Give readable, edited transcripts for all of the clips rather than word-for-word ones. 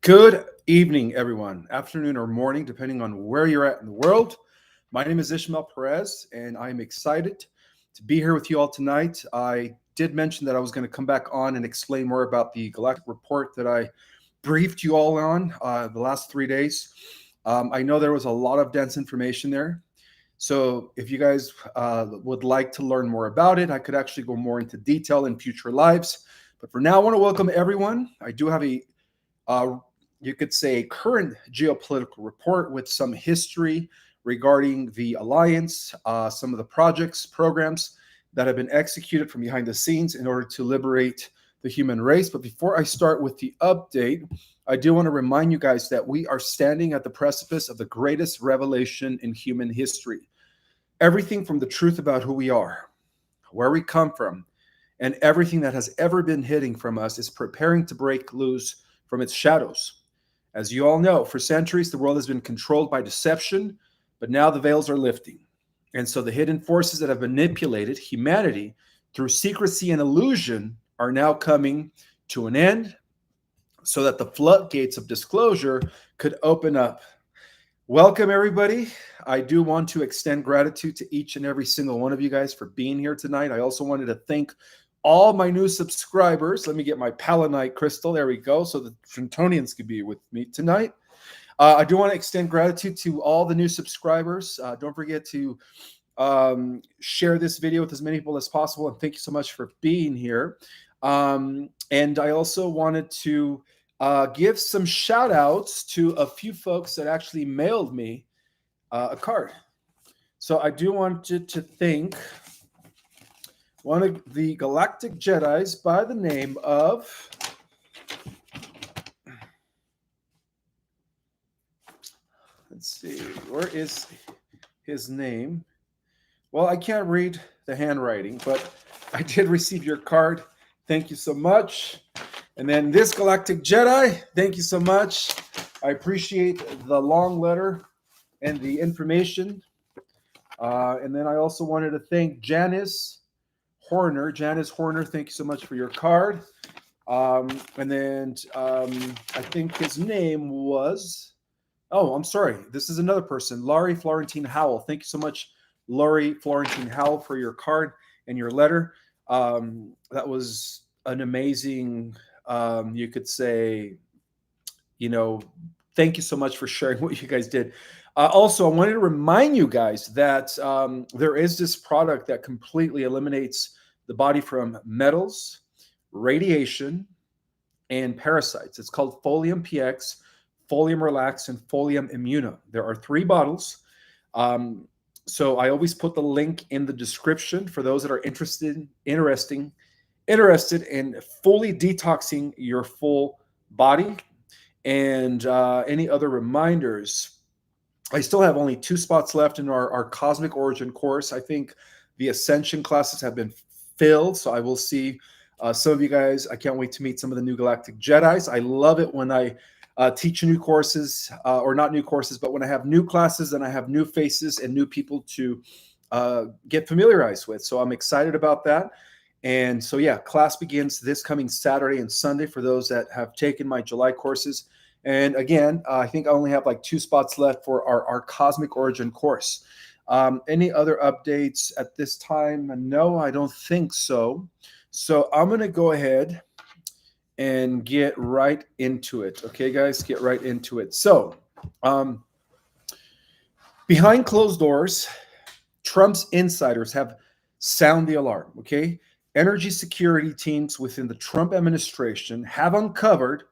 Good evening, everyone. Afternoon or morning, depending on where you're at in the world. My name is Ishmael Perez, and I'm excited to be here with you all tonight. I did mention that I was going to come back on and explain more about the galactic report that I briefed you all on the last 3 days. I know there was a lot of dense information there. So if you guys would like to learn more about it, I could actually go more into detail in future lives. But for now, I want to welcome everyone. I do have you could say, current geopolitical report with some history regarding the alliance, some of the projects, programs that have been executed from behind the scenes in order to liberate the human race. But before I start with the update, I do want to remind you guys that we are standing at the precipice of the greatest revelation in human history. Everything from the truth about who we are, where we come from, and everything that has ever been hidden from us is preparing to break loose from its shadows. As you all know, for centuries, the world has been controlled by deception, but now the veils are lifting. And so the hidden forces that have manipulated humanity through secrecy and illusion are now coming to an end so that the floodgates of disclosure could open up. Welcome, everybody. I do want to extend gratitude to each and every single one of you guys for being here tonight. I also wanted to thank all my new subscribers. Let me get my Palanite crystal. There we go. So the Trintonians could be with me tonight. I do want to extend gratitude to all the new subscribers. Don't forget to share this video with as many people as possible. And thank you so much for being here. And I also wanted to give some shout outs to a few folks that actually mailed me a card. So I do want to thank one of the Galactic Jedis by the name of, let's see, where is his name? Well, I can't read the handwriting, but I did receive your card. Thank you so much. And then this Galactic Jedi, thank you so much. I appreciate the long letter and the information. And then I also wanted to thank Janice Horner, thank you so much for your card. And then I think his name was, oh, I'm sorry. This is another person, Laurie Florentine Howell. Thank you so much, Laurie Florentine Howell, for your card and your letter. That was an amazing, you could say, thank you so much for sharing what you guys did. Also, I wanted to remind you guys that there is this product that completely eliminates the body from metals, radiation, and parasites. It's called Folium PX, Folium Relax, and Folium Immuno. There are 3 bottles. So I always put the link in the description for those that are interested in fully detoxing your full body. And any other reminders, I still have only 2 spots left in our Cosmic Origin course. I think the Ascension classes have been filled, so I will see some of you guys. I can't wait to meet some of the new Galactic Jedis. I love it when I teach new courses, or not new courses, but when I have new classes and I have new faces and new people to get familiarized with. So I'm excited about that. And so, yeah, class begins this coming Saturday and Sunday for those that have taken my July courses. And again, I think I only have like 2 spots left for our Cosmic Origin course. Any other updates at this time? No, I don't think so. So I'm going to go ahead and get right into it. Okay, guys, get right into it. So behind closed doors, Trump's insiders have sounded the alarm. Okay, energy security teams within the Trump administration have uncovered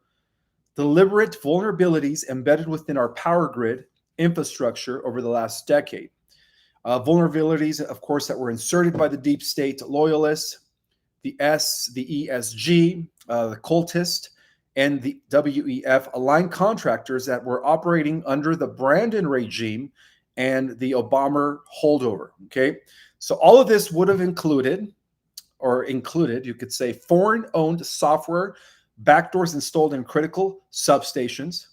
deliberate vulnerabilities embedded within our power grid infrastructure over the last decade. Vulnerabilities, of course, that were inserted by the deep state loyalists, the ESG, the cultist, and the WEF aligned contractors that were operating under the Brandon regime and the Obama holdover. Okay, so all of this would have included, you could say, foreign-owned software backdoors installed in critical substations,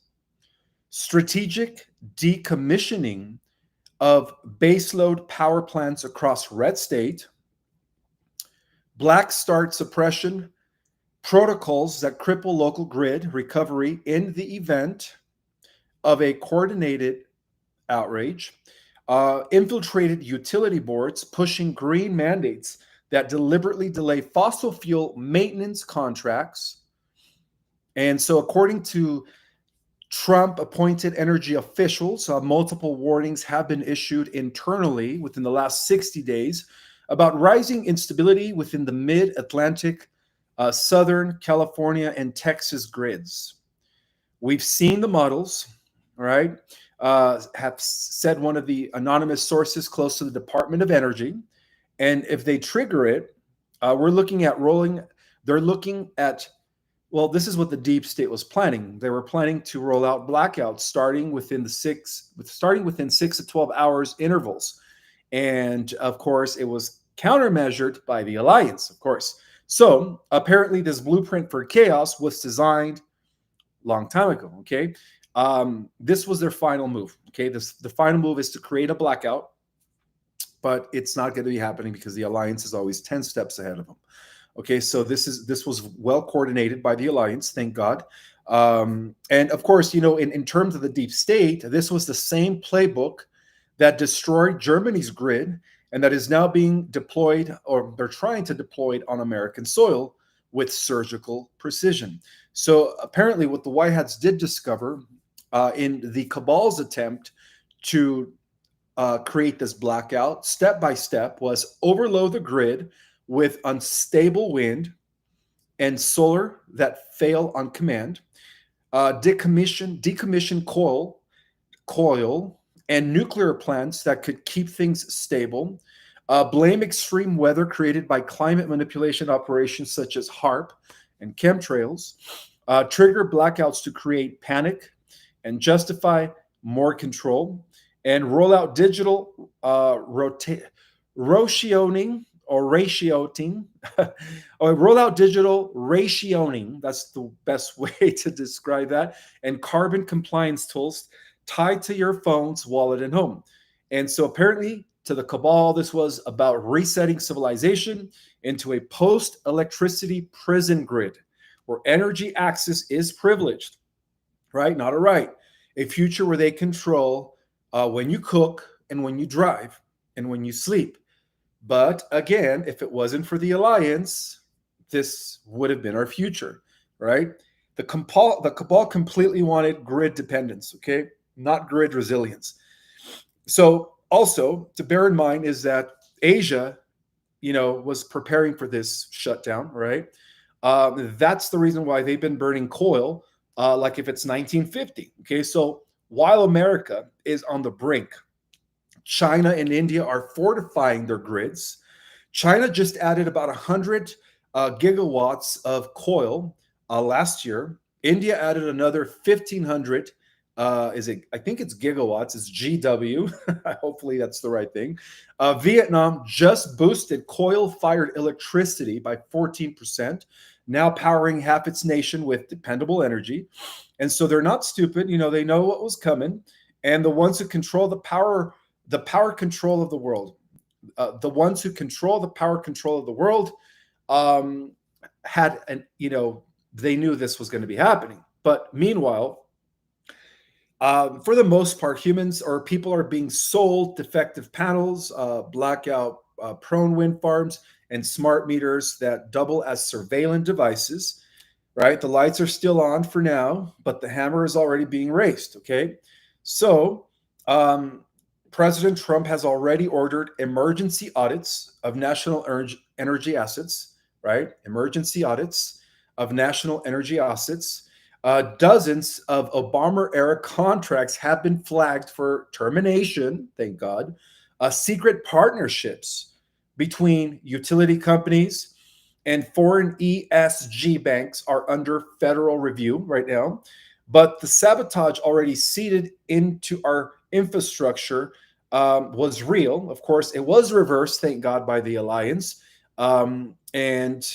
strategic decommissioning of baseload power plants across red state, black start suppression protocols that cripple local grid recovery in the event of a coordinated outrage, infiltrated utility boards pushing green mandates that deliberately delay fossil fuel maintenance contracts. And so, according to Trump appointed energy officials, multiple warnings have been issued internally within the last 60 days about rising instability within the mid Atlantic, Southern California, and Texas grids. We've seen the models, right? Have said one of the anonymous sources close to the Department of Energy. And if they trigger it, we're looking at they're looking at, well, this is what the deep state was planning. They were planning to roll out blackouts starting within 6 to 12 hours intervals. And of course, it was countermeasured by the alliance, of course. So apparently this blueprint for chaos was designed long time ago. Okay. This was their final move. Okay. The final move is to create a blackout, but it's not going to be happening because the alliance is always 10 steps ahead of them. Okay. So this was well coordinated by the alliance. Thank God. And of course, in terms of the deep state, this was the same playbook that destroyed Germany's grid and that is now being deployed, or they're trying to deploy it on American soil with surgical precision. So apparently what the White Hats did discover in the cabal's attempt to create this blackout step by step was overload the grid with unstable wind and solar that fail on command, decommission coil and nuclear plants that could keep things stable, blame extreme weather created by climate manipulation operations such as HARP and chemtrails, trigger blackouts to create panic and justify more control, and roll out digital ratioing or ratioting, or roll out digital ratioing. That's the best way to describe that. And carbon compliance tools tied to your phone's wallet and home. And so apparently to the cabal, this was about resetting civilization into a post-electricity prison grid where energy access is privileged, right? Not a right. A future where they control when you cook and when you drive and when you sleep. But again, if it wasn't for the alliance, this would have been our future, right? The cabal completely wanted grid dependence, okay? Not grid resilience. So also to bear in mind is that Asia, was preparing for this shutdown, right? That's the reason why they've been burning coal like if it's 1950. Okay, so while America is on the brink, China and India are fortifying their grids. China just added about 100 gigawatts of coal last year. India added another 1,500. I think it's gigawatts. It's GW. Hopefully that's the right thing. Vietnam just boosted coal-fired electricity by 14%, now powering half its nation with dependable energy. And so they're not stupid. They know what was coming. And the ones who control the power control of the world, had they knew this was going to be happening. But meanwhile, for the most part, humans or people are being sold defective panels, blackout prone wind farms, and smart meters that double as surveillance devices, right? The lights are still on for now, but the hammer is already being raised, okay? So President Trump has already ordered emergency audits of national energy assets, right? Emergency audits of national energy assets. Dozens of Obama-era contracts have been flagged for termination, thank God. Secret partnerships between utility companies and foreign ESG banks are under federal review right now. But the sabotage already seeded into our infrastructure was real. Of course, it was reversed, thank God, by the alliance. And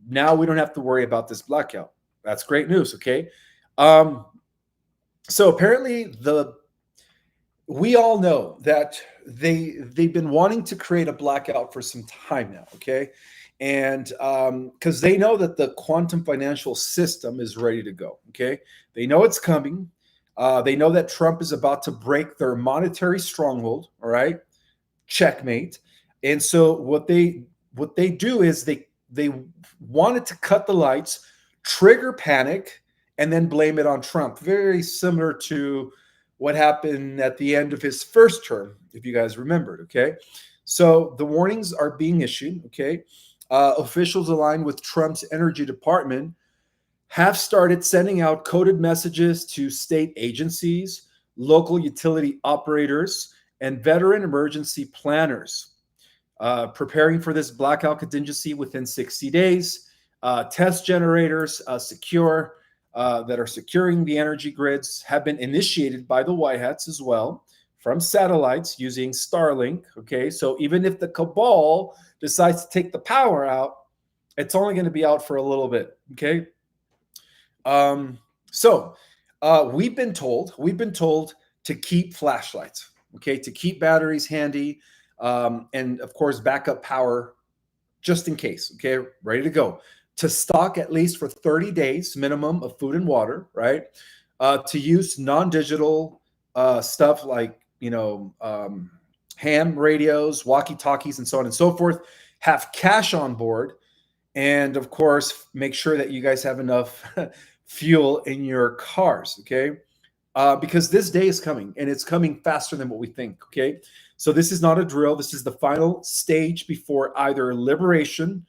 now we don't have to worry about this blackout. That's great news, okay? So apparently we all know that they've been wanting to create a blackout for some time now, okay? And because they know that the quantum financial system is ready to go. Okay, they know it's coming. They know that Trump is about to break their monetary stronghold. All right, checkmate. And so what they do is they wanted to cut the lights, trigger panic, and then blame it on Trump. Very similar to what happened at the end of his first term, if you guys remembered. Okay, so the warnings are being issued. Okay, officials aligned with Trump's energy department have started sending out coded messages to state agencies, local utility operators, and veteran emergency planners, preparing for this blackout contingency within 60 days. Test generators that are securing the energy grids have been initiated by the White Hats as well from satellites using Starlink. Okay, so even if the cabal decides to take the power out, it's only going to be out for a little bit. Okay, so we've been told to keep flashlights, okay, to keep batteries handy, and of course backup power just in case, okay, ready to go. To stock at least for 30 days minimum of food and water, right? To use non-digital stuff like ham radios, walkie-talkies, and so on and so forth. Have cash on board, and of course, make sure that you guys have enough fuel in your cars, okay? Because this day is coming, and it's coming faster than what we think, okay? So this is not a drill. This is the final stage before either liberation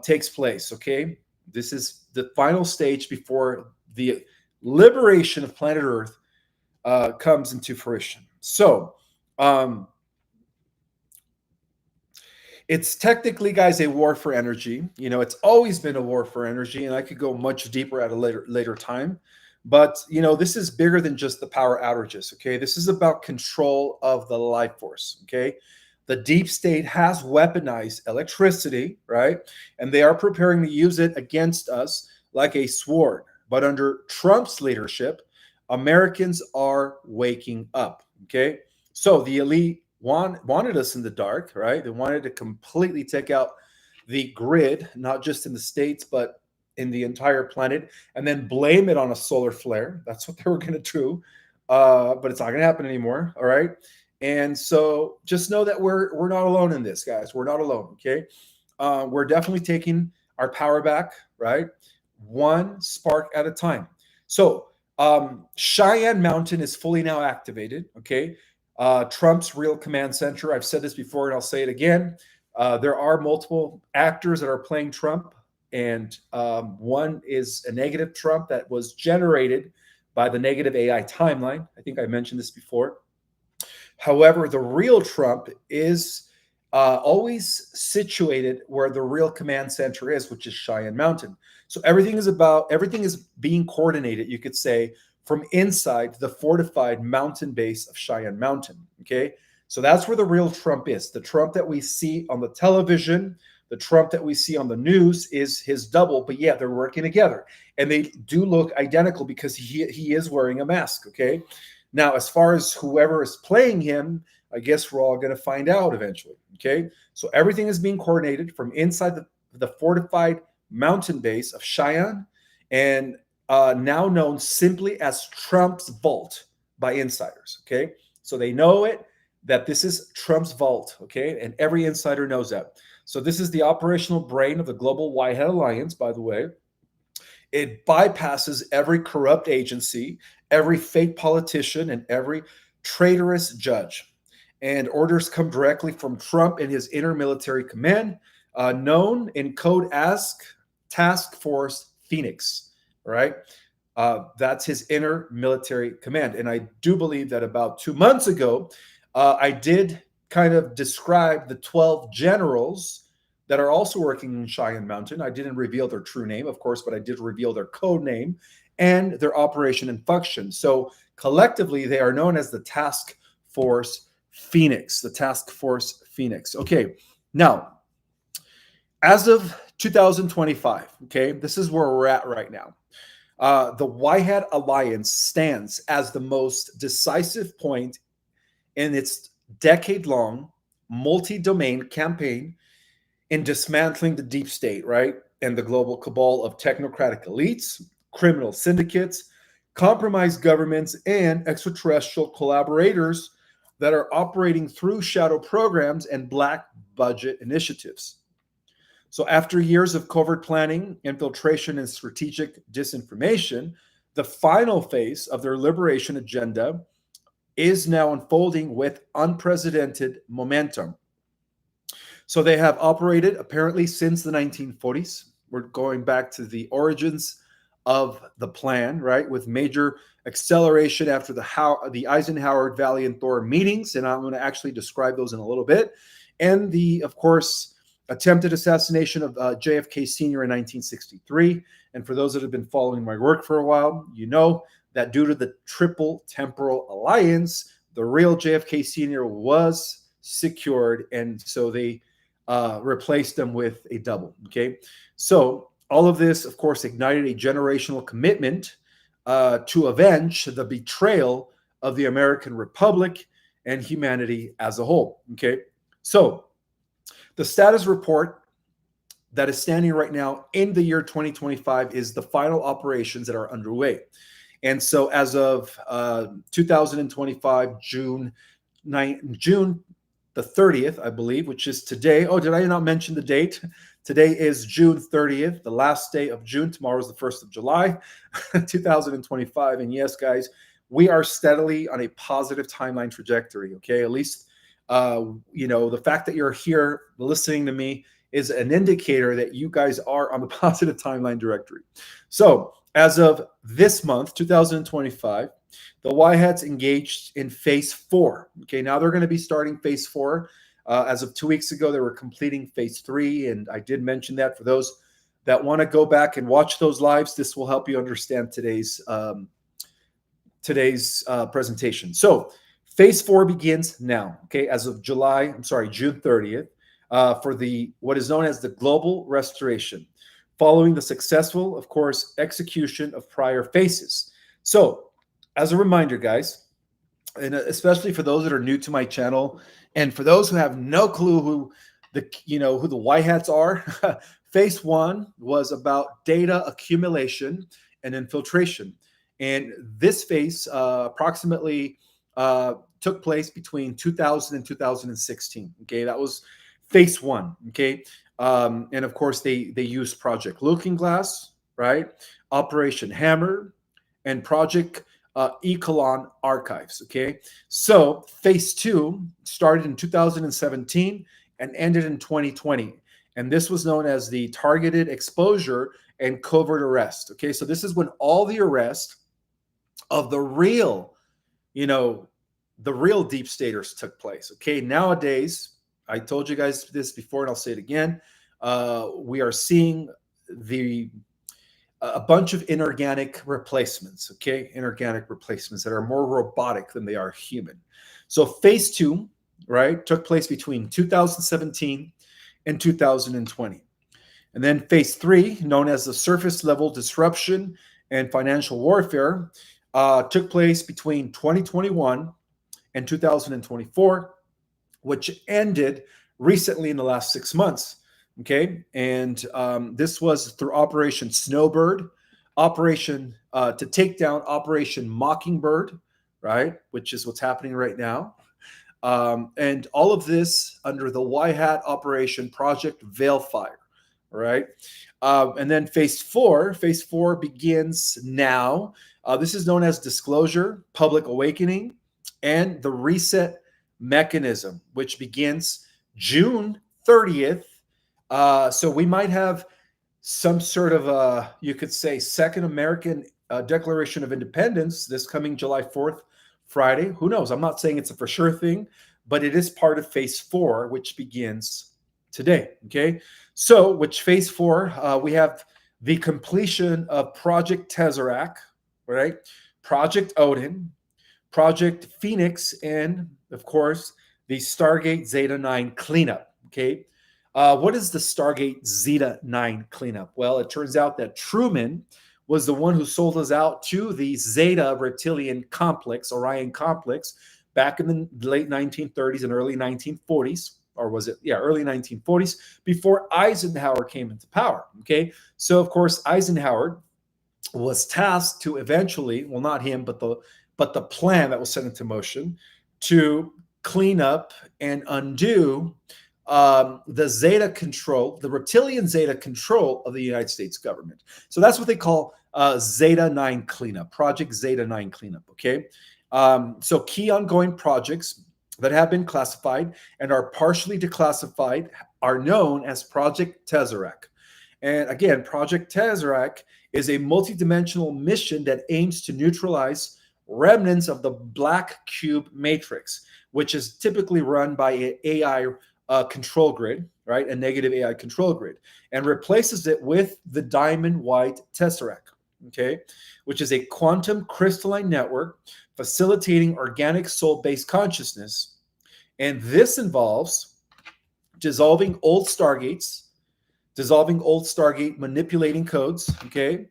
takes place, okay? This is the final stage before the liberation of planet Earth comes into fruition. So it's technically, guys, a war for energy. It's always been a war for energy, and I could go much deeper at a later time. But, this is bigger than just the power outages, okay? This is about control of the life force, okay? The deep state has weaponized electricity, right? And they are preparing to use it against us like a sword. But under Trump's leadership, Americans are waking up, okay? So the elite wanted us in the dark, right? They wanted to completely take out the grid, not just in the States, but in the entire planet, and then blame it on a solar flare. That's what they were going to do. But it's not going to happen anymore, all right? And so just know that we're not alone in this, guys. We're not alone, okay? We're definitely taking our power back, right? One spark at a time. So Cheyenne Mountain is fully now activated, okay? Trump's real command center. I've said this before, and I'll say it again. There are multiple actors that are playing Trump, and one is a negative Trump that was generated by the negative AI timeline. I think I mentioned this before. However, the real Trump is always situated where the real command center is, which is Cheyenne Mountain. So everything is being coordinated, you could say, from inside the fortified mountain base of Cheyenne Mountain. Okay, so that's where the real Trump is. The Trump that we see on the television, the Trump that we see on the news is his double, but yeah, they're working together, and they do look identical because he is wearing a mask. Okay, now as far as whoever is playing him, I guess we're all going to find out eventually. Okay, so everything is being coordinated from inside the fortified mountain base of Cheyenne, and now known simply as Trump's Vault by insiders. Okay, so they know that this is Trump's vault. Okay, and every insider knows that. So this is the operational brain of the Global White Hat Alliance, by the way. It bypasses every corrupt agency, every fake politician, and every traitorous judge. And orders come directly from Trump and his inner military command, known in code as Task Force Phoenix. All right. That's his inner military command. And I do believe that about 2 months ago, I did kind of describe the 12 generals that are also working in Cheyenne Mountain. I didn't reveal their true name, of course, but I did reveal their code name and their operation and function. So collectively, they are known as the Task Force Phoenix, the Task Force Phoenix. Okay, now, as of 2025, okay, this is where we're at right now. The White Hat Alliance stands as the most decisive point in its decade-long multi-domain campaign in dismantling the deep state, right? And the global cabal of technocratic elites, criminal syndicates, compromised governments, and extraterrestrial collaborators that are operating through shadow programs and black budget initiatives. So, after years of covert planning, infiltration, and strategic disinformation, the final phase of their liberation agenda is now unfolding with unprecedented momentum. So they have operated apparently since the 1940s. We're going back to the origins of the plan, right? With major acceleration after the Eisenhower, Valley, and Thor meetings, and I'm going to actually describe those in a little bit. And the, of course, attempted assassination of JFK Sr. in 1963. And for those that have been following my work for a while, you know that due to the Triple Temporal Alliance, the real JFK Sr. was secured, and so they replaced them with a double. Okay, so all of this, of course, ignited a generational commitment to avenge the betrayal of the American Republic and humanity as a whole. Okay, so the status report that is standing right now in the year 2025 is the final operations that are underway. And so as of 2025, June the 30th, I believe, which is today. Oh, did I not mention the date? Today is June 30th, the last day of June. Tomorrow is the 1st of July, 2025. And yes, guys, we are steadily on a positive timeline trajectory, okay? At least, the fact that you're here listening to me is an indicator that you guys are on the positive timeline directory. So as of this month, 2025, the Y-Hats engaged in phase 4. Okay, now they're going to be starting phase 4. As of 2 weeks ago, they were completing phase 3, and I did mention that for those that want to go back and watch those lives. This will help you understand today's presentation. So phase 4 begins now. Okay, as of June 30th, for what is known as the global restoration, following the successful, of course, execution of prior phases. So, as a reminder, guys, and especially for those that are new to my channel, and for those who have no clue who the White Hats are, phase 1 was about data accumulation and infiltration, and this phase approximately took place between 2000 and 2016. Okay, that was phase 1. Okay, and of course they used Project Looking Glass, right? Operation Hammer, and Project Echelon Archives. Okay, so phase 2 started in 2017 and ended in 2020, and this was known as the targeted exposure and covert arrest. Okay, so this is when all the arrest of the real deep staters took place. Okay, nowadays, I told you guys this before and I'll say it again, we are seeing a bunch of inorganic replacements, okay? Inorganic replacements that are more robotic than they are human. So phase 2, right, took place between 2017 and 2020. And then phase 3, known as the surface level disruption and financial warfare, took place between 2021 and 2024, which ended recently in the last 6 months. Okay, and this was through Operation Snowbird, to take down Operation Mockingbird, right, which is what's happening right now, and all of this under the Y-Hat Operation Project Veilfire, right? And then phase 4 begins now. This is known as Disclosure, Public Awakening, and the Reset Mechanism, which begins June 30th. So we might have some sort of, you could say, Second American Declaration of Independence this coming July 4th, Friday. Who knows? I'm not saying it's a for sure thing, but it is part of phase 4, which begins today. Okay. So, which phase 4, we have the completion of Project Tesseract, right? Project Odin, Project Phoenix, and of course, the Stargate Zeta 9 cleanup. Okay. What is the Stargate Zeta 9 cleanup? Well, it turns out that Truman was the one who sold us out to the Zeta reptilian complex, Orion complex, back in the late 1930s and early 1940s. or was it, yeah, early 1940s, before Eisenhower came into power. Okay, so of course Eisenhower was tasked to eventually, well, not him, but the plan that was set into motion to clean up and undo the Zeta control, the reptilian Zeta control of the United States government. So that's what they call Zeta 9 cleanup, Project Zeta 9 cleanup. Okay. So key ongoing projects that have been classified and are partially declassified are known as Project Tesseract. And again, Project Tesseract is a multidimensional mission that aims to neutralize remnants of the black cube matrix, which is typically run by an AI control grid, right? A negative AI control grid, and replaces it with the diamond white tesseract, okay, which is a quantum crystalline network facilitating organic soul-based consciousness. And this involves dissolving old stargates, manipulating codes, okay,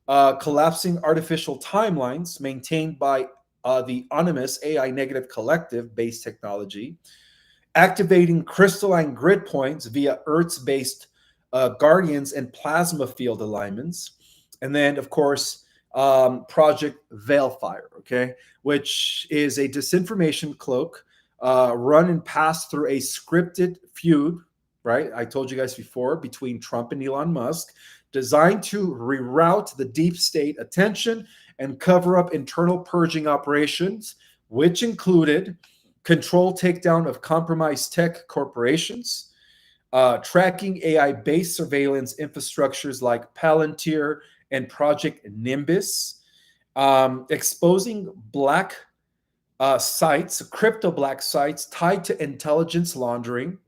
collapsing artificial timelines maintained by the anonymous AI negative collective based technology, activating crystalline grid points via Earth's-based guardians and plasma field alignments, and then, of course, Project Veilfire, okay, which is a disinformation cloak run and passed through a scripted feud, right? I told you guys before, between Trump and Elon Musk, designed to reroute the deep state attention and cover up internal purging operations, which included control takedown of compromised tech corporations, tracking AI-based surveillance infrastructures like Palantir and Project Nimbus, exposing black sites, crypto black sites tied to intelligence laundering.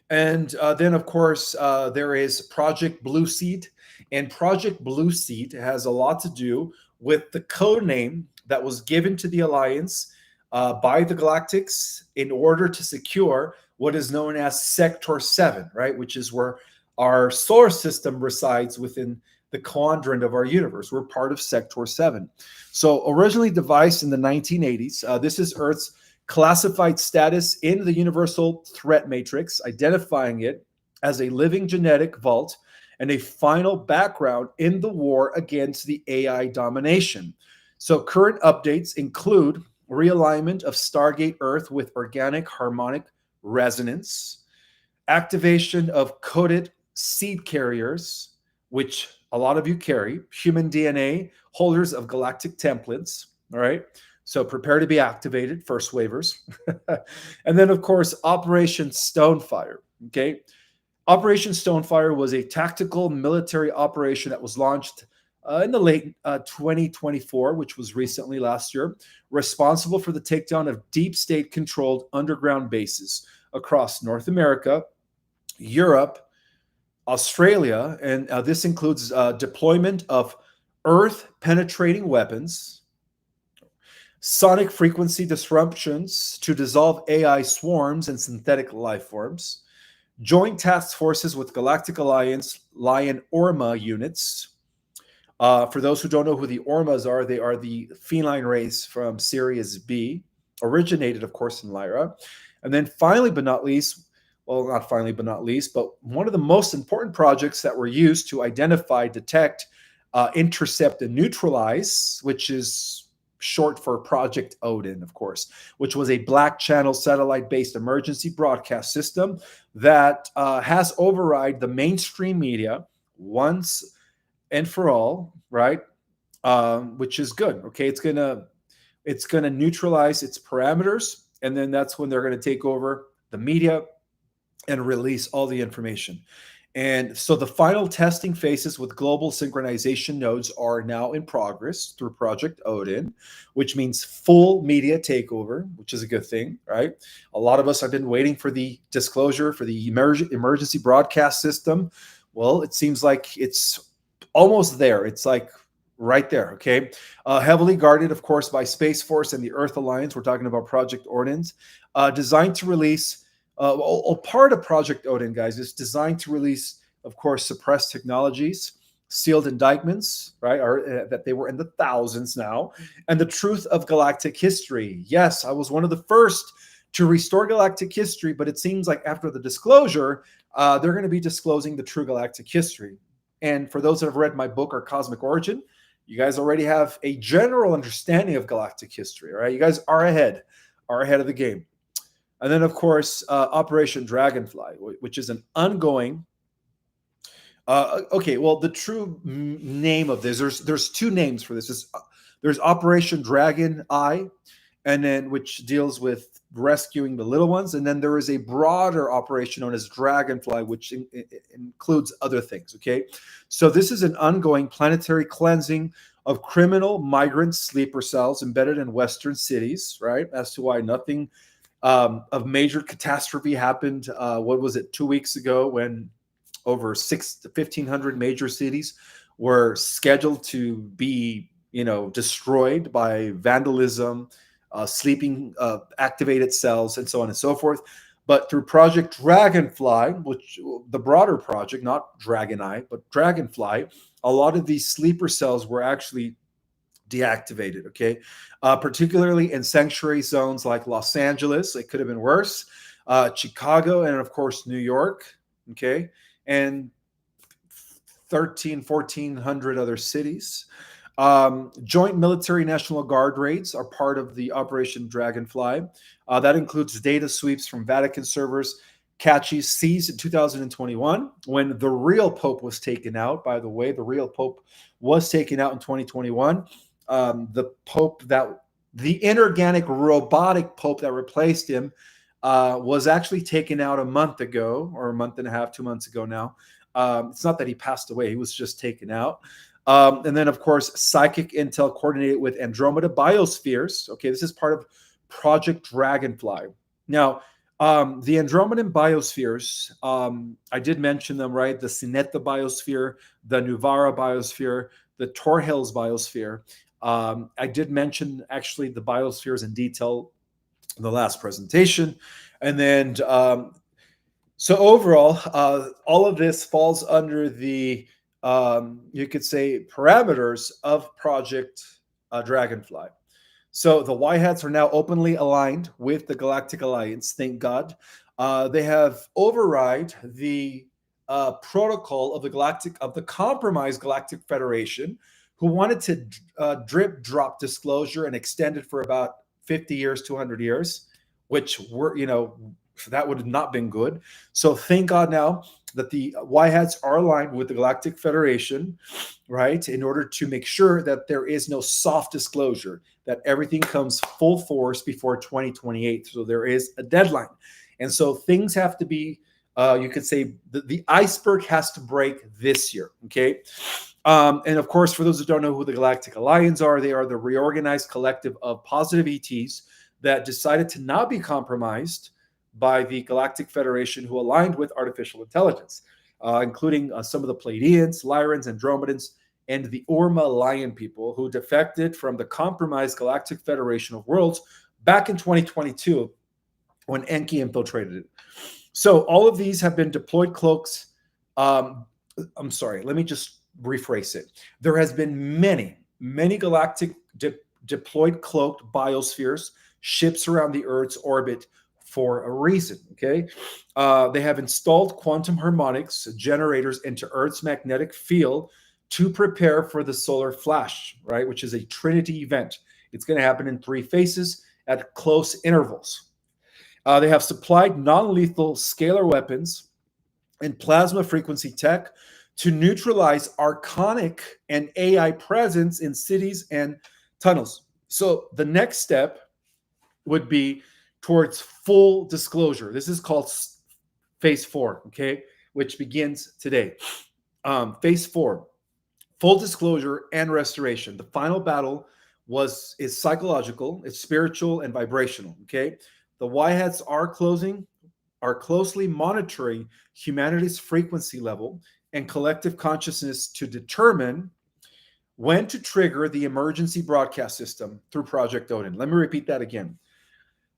And then, of course, there is Project Blue Seed. And Project Blue Seed has a lot to do with the code name that was given to the Alliance by the Galactics in order to secure what is known as Sector 7, right? Which is where our solar system resides within the quadrant of our universe. We're part of Sector 7. So originally devised in the 1980s, this is Earth's classified status in the universal threat matrix, identifying it as a living genetic vault and a final background in the war against the AI domination. So current updates include realignment of Stargate Earth with organic harmonic resonance, activation of coded seed carriers, which a lot of you carry, human DNA, holders of galactic templates, all right? So prepare to be activated, first waivers. And then, of course, Operation Stonefire, okay? Operation Stonefire was a tactical military operation that was launched in the late 2024, which was recently last year, responsible for the takedown of deep state controlled underground bases across North America, Europe, Australia, and this includes deployment of Earth penetrating weapons, sonic frequency disruptions to dissolve AI swarms and synthetic life forms, joint task forces with Galactic Alliance Lion Orma units. For those who don't know who the Ormas are, they are the feline race from Sirius B, originated, of course, in Lyra. And then finally, but not least, well, not finally, but not least, but one of the most important projects that were used to identify, detect, intercept, and neutralize, which is short for Project Odin, of course, which was a black channel satellite-based emergency broadcast system that has override the mainstream media once and for all, right? Which is good. Okay, it's gonna neutralize its parameters, and then that's when they're gonna take over the media and release all the information. And so the final testing phases with global synchronization nodes are now in progress through Project Odin, which means full media takeover, which is a good thing, right? A lot of us have been waiting for the disclosure for the emergency broadcast system. Well, it seems like it's almost there. It's like right there, okay? Heavily guarded, of course, by Space Force and the Earth Alliance. We're talking about Project Odin, designed to release part of Project Odin, guys, is designed to release, of course, suppressed technologies, sealed indictments, right, that they were in the thousands now, and the truth of galactic history. Yes, I was one of the first to restore galactic history. But it seems like after the disclosure, they're going to be disclosing the true galactic history. And for those that have read my book, Our Cosmic Origin, you guys already have a general understanding of galactic history, right? You guys are ahead of the game. And then, of course, Operation Dragonfly, which is an ongoing. Okay, well, the true name of this, there's two names for this. There's Operation Dragon Eye, and then which deals with rescuing the little ones, and then there is a broader operation known as Dragonfly, which includes other things. Okay, so this is an ongoing planetary cleansing of criminal migrant sleeper cells embedded in Western cities, right? As to why nothing of major catastrophe happened. What was it, 2 weeks ago, when over 1,500 major cities were scheduled to be, destroyed by vandalism, sleeping activated cells, and so on and so forth. But through Project Dragonfly, which the broader project, not Dragon Eye, but Dragonfly, a lot of these sleeper cells were actually deactivated, okay? Particularly in sanctuary zones like Los Angeles, it could have been worse, Chicago, and of course, New York, okay? And 1,400 other cities. Joint military National Guard raids are part of the Operation Dragonfly. That includes data sweeps from Vatican servers, caches seized in 2021 when the real Pope was taken out. By the way, the real Pope was taken out in 2021. The inorganic robotic Pope that replaced him was actually taken out a month ago, or a month and a half, 2 months ago now. It's not that he passed away, he was just taken out. And then, of course, psychic intel coordinated with Andromeda biospheres. Okay, this is part of Project Dragonfly. Now, the Andromedan biospheres, I did mention them, right? The Sinetta biosphere, the Nuvara biosphere, the Torhales biosphere. I did mention, actually, the biospheres in detail in the last presentation. And then, so overall, all of this falls under the, you could say, parameters of Project Dragonfly. So the Y hats are now openly aligned with the Galactic Alliance, thank God. They have override the protocol of the compromised Galactic Federation, who wanted to drip drop disclosure and extend it for about 50 years, 200 years, which were, that would have not been good. So thank God now that the Y hats are aligned with the Galactic Federation, right, in order to make sure that there is no soft disclosure, that everything comes full force before 2028. So there is a deadline. And so things have to be, you could say, the iceberg has to break this year, okay? And of course, for those who don't know who the Galactic Alliance are, they are the reorganized collective of positive ETs that decided to not be compromised by the Galactic Federation, who aligned with artificial intelligence, including some of the Pleiadians, Lyrans, Andromedans, and the Orma Lion people who defected from the compromised Galactic Federation of Worlds back in 2022 when Enki infiltrated it. So all of these have been deployed cloaks. I'm sorry, let me just rephrase it. There has been many galactic deployed cloaked biospheres, ships around the Earth's orbit, for a reason, okay? They have installed quantum harmonics generators into Earth's magnetic field to prepare for the solar flash, right, which is a Trinity event. It's going to happen in 3 phases at close intervals. They have supplied non-lethal scalar weapons and plasma frequency tech to neutralize archonic and AI presence in cities and tunnels. So the next step would be towards full disclosure. This is called phase 4, okay, which begins today. Phase 4, full disclosure and restoration. The final battle is psychological, it's spiritual and vibrational, okay? The Y hats are closely monitoring humanity's frequency level and collective consciousness to determine when to trigger the emergency broadcast system through Project Odin. Let me repeat that again.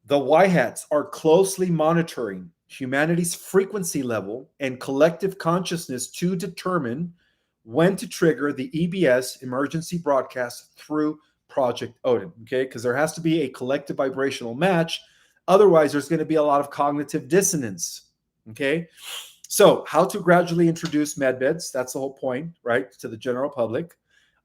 The Y hats are closely monitoring humanity's frequency level and collective consciousness to determine when to trigger the EBS emergency broadcast through Project Odin, okay? Because there has to be a collective vibrational match Otherwise, there's going to be a lot of cognitive dissonance. Okay. So, how to gradually introduce medbeds? That's the whole point, right? To the general public,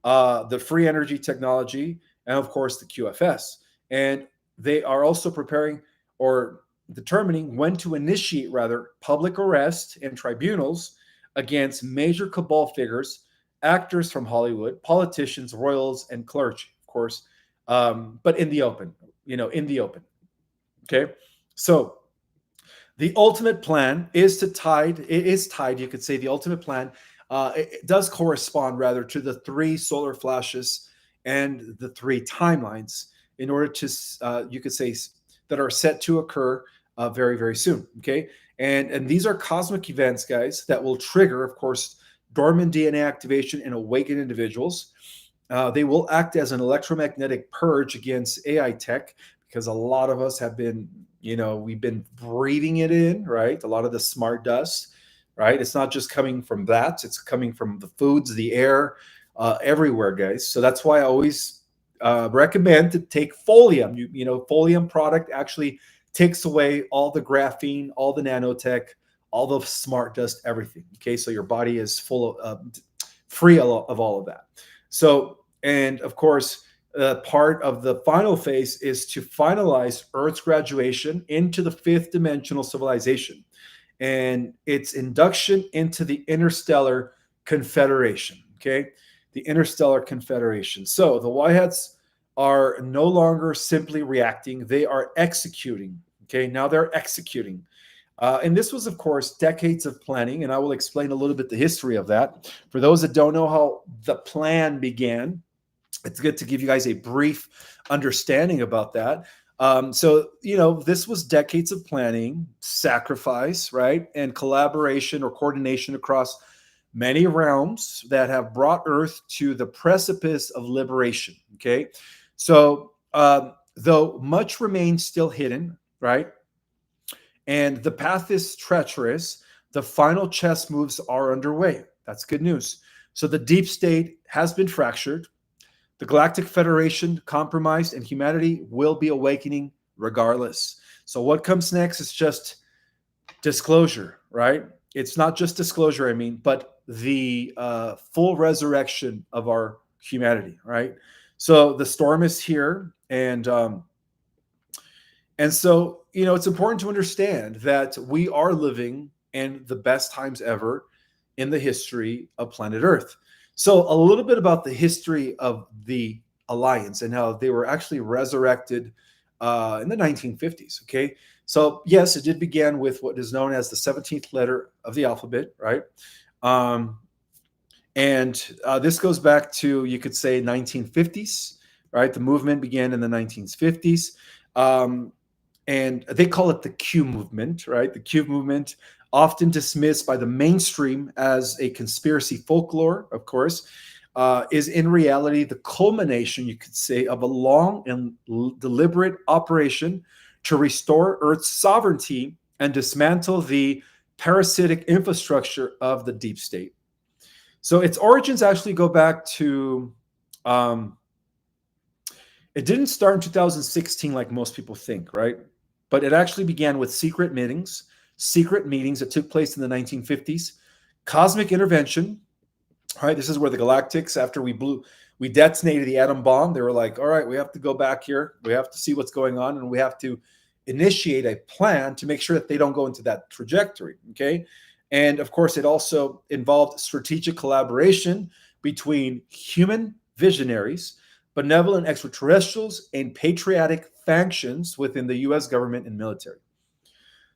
the free energy technology, and of course the QFS. And they are also preparing or determining when to initiate, rather, public arrest and tribunals against major cabal figures, actors from Hollywood, politicians, royals, and clergy, of course, but in the open, in the open. Okay, so the ultimate plan is tied, you could say the ultimate plan it does correspond rather to the three solar flashes and the three timelines in order to, you could say, that are set to occur very, very soon. Okay. And these are cosmic events, guys, that will trigger, of course, dormant DNA activation in awakened individuals. They will act as an electromagnetic purge against AI tech because a lot of us have been, we've been breathing it in, right? A lot of the smart dust, right? It's not just coming from that, it's coming from the foods, the air, everywhere, guys. So that's why I always recommend to take Folium. Folium product actually takes away all the graphene, all the nanotech, all the smart dust, everything. Okay, so your body is full of free of all of that. So, and of course, part of the final phase is to finalize Earth's graduation into the fifth dimensional civilization and its induction into the interstellar confederation. Okay, the interstellar confederation. So the Whiteheads are no longer simply reacting, they are executing. Okay, now they're executing. And this was, of course, decades of planning, and I will explain a little bit the history of that. For those that don't know how the plan began, it's good to give you guys a brief understanding about that. So, this was decades of planning, sacrifice, right, and collaboration or coordination across many realms that have brought Earth to the precipice of liberation. Okay, so though much remains still hidden, right, and the path is treacherous, the final chess moves are underway. That's good news. So the deep state has been fractured. The Galactic Federation compromised, and humanity will be awakening regardless. So what comes next is just disclosure, right? It's not just disclosure, but the full resurrection of our humanity, right? So the storm is here, and so it's important to understand that we are living in the best times ever in the history of planet Earth. So a little bit about the history of the Alliance and how they were actually resurrected in the 1950s. Okay, so yes, it did begin with what is known as the 17th letter of the alphabet, right? And this goes back to, you could say, 1950s, right? The movement began in the 1950s. And they call it the Q movement, right? The Q movement, often dismissed by the mainstream as a conspiracy folklore, of course, is in reality the culmination, you could say, of a long and deliberate operation to restore Earth's sovereignty and dismantle the parasitic infrastructure of the deep state. So its origins actually go back to, it didn't start in 2016 like most people think, right? But it actually began with secret meetings that took place in the 1950s, cosmic intervention. All right, this is where the Galactics, after we detonated the atom bomb, they were like, all right, we have to go back here. We have to see what's going on, and we have to initiate a plan to make sure that they don't go into that trajectory, okay? And of course, it also involved strategic collaboration between human visionaries, benevolent extraterrestrials, and patriotic factions within the U.S. government and military.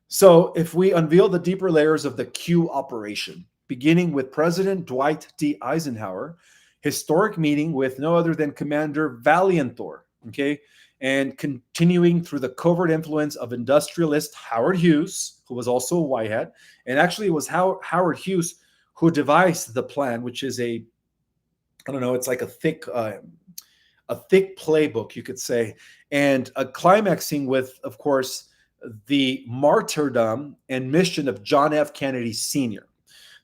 So if we unveil the deeper layers of the Q operation, beginning with President Dwight D. Eisenhower, historic meeting with no other than Commander Valiantor, okay, and continuing through the covert influence of industrialist Howard Hughes, who was also a Whitehead, and actually it was Howard Hughes who devised the plan, which is it's like a thick playbook, you could say, and climaxing with, of course, the martyrdom and mission of John F. Kennedy Sr.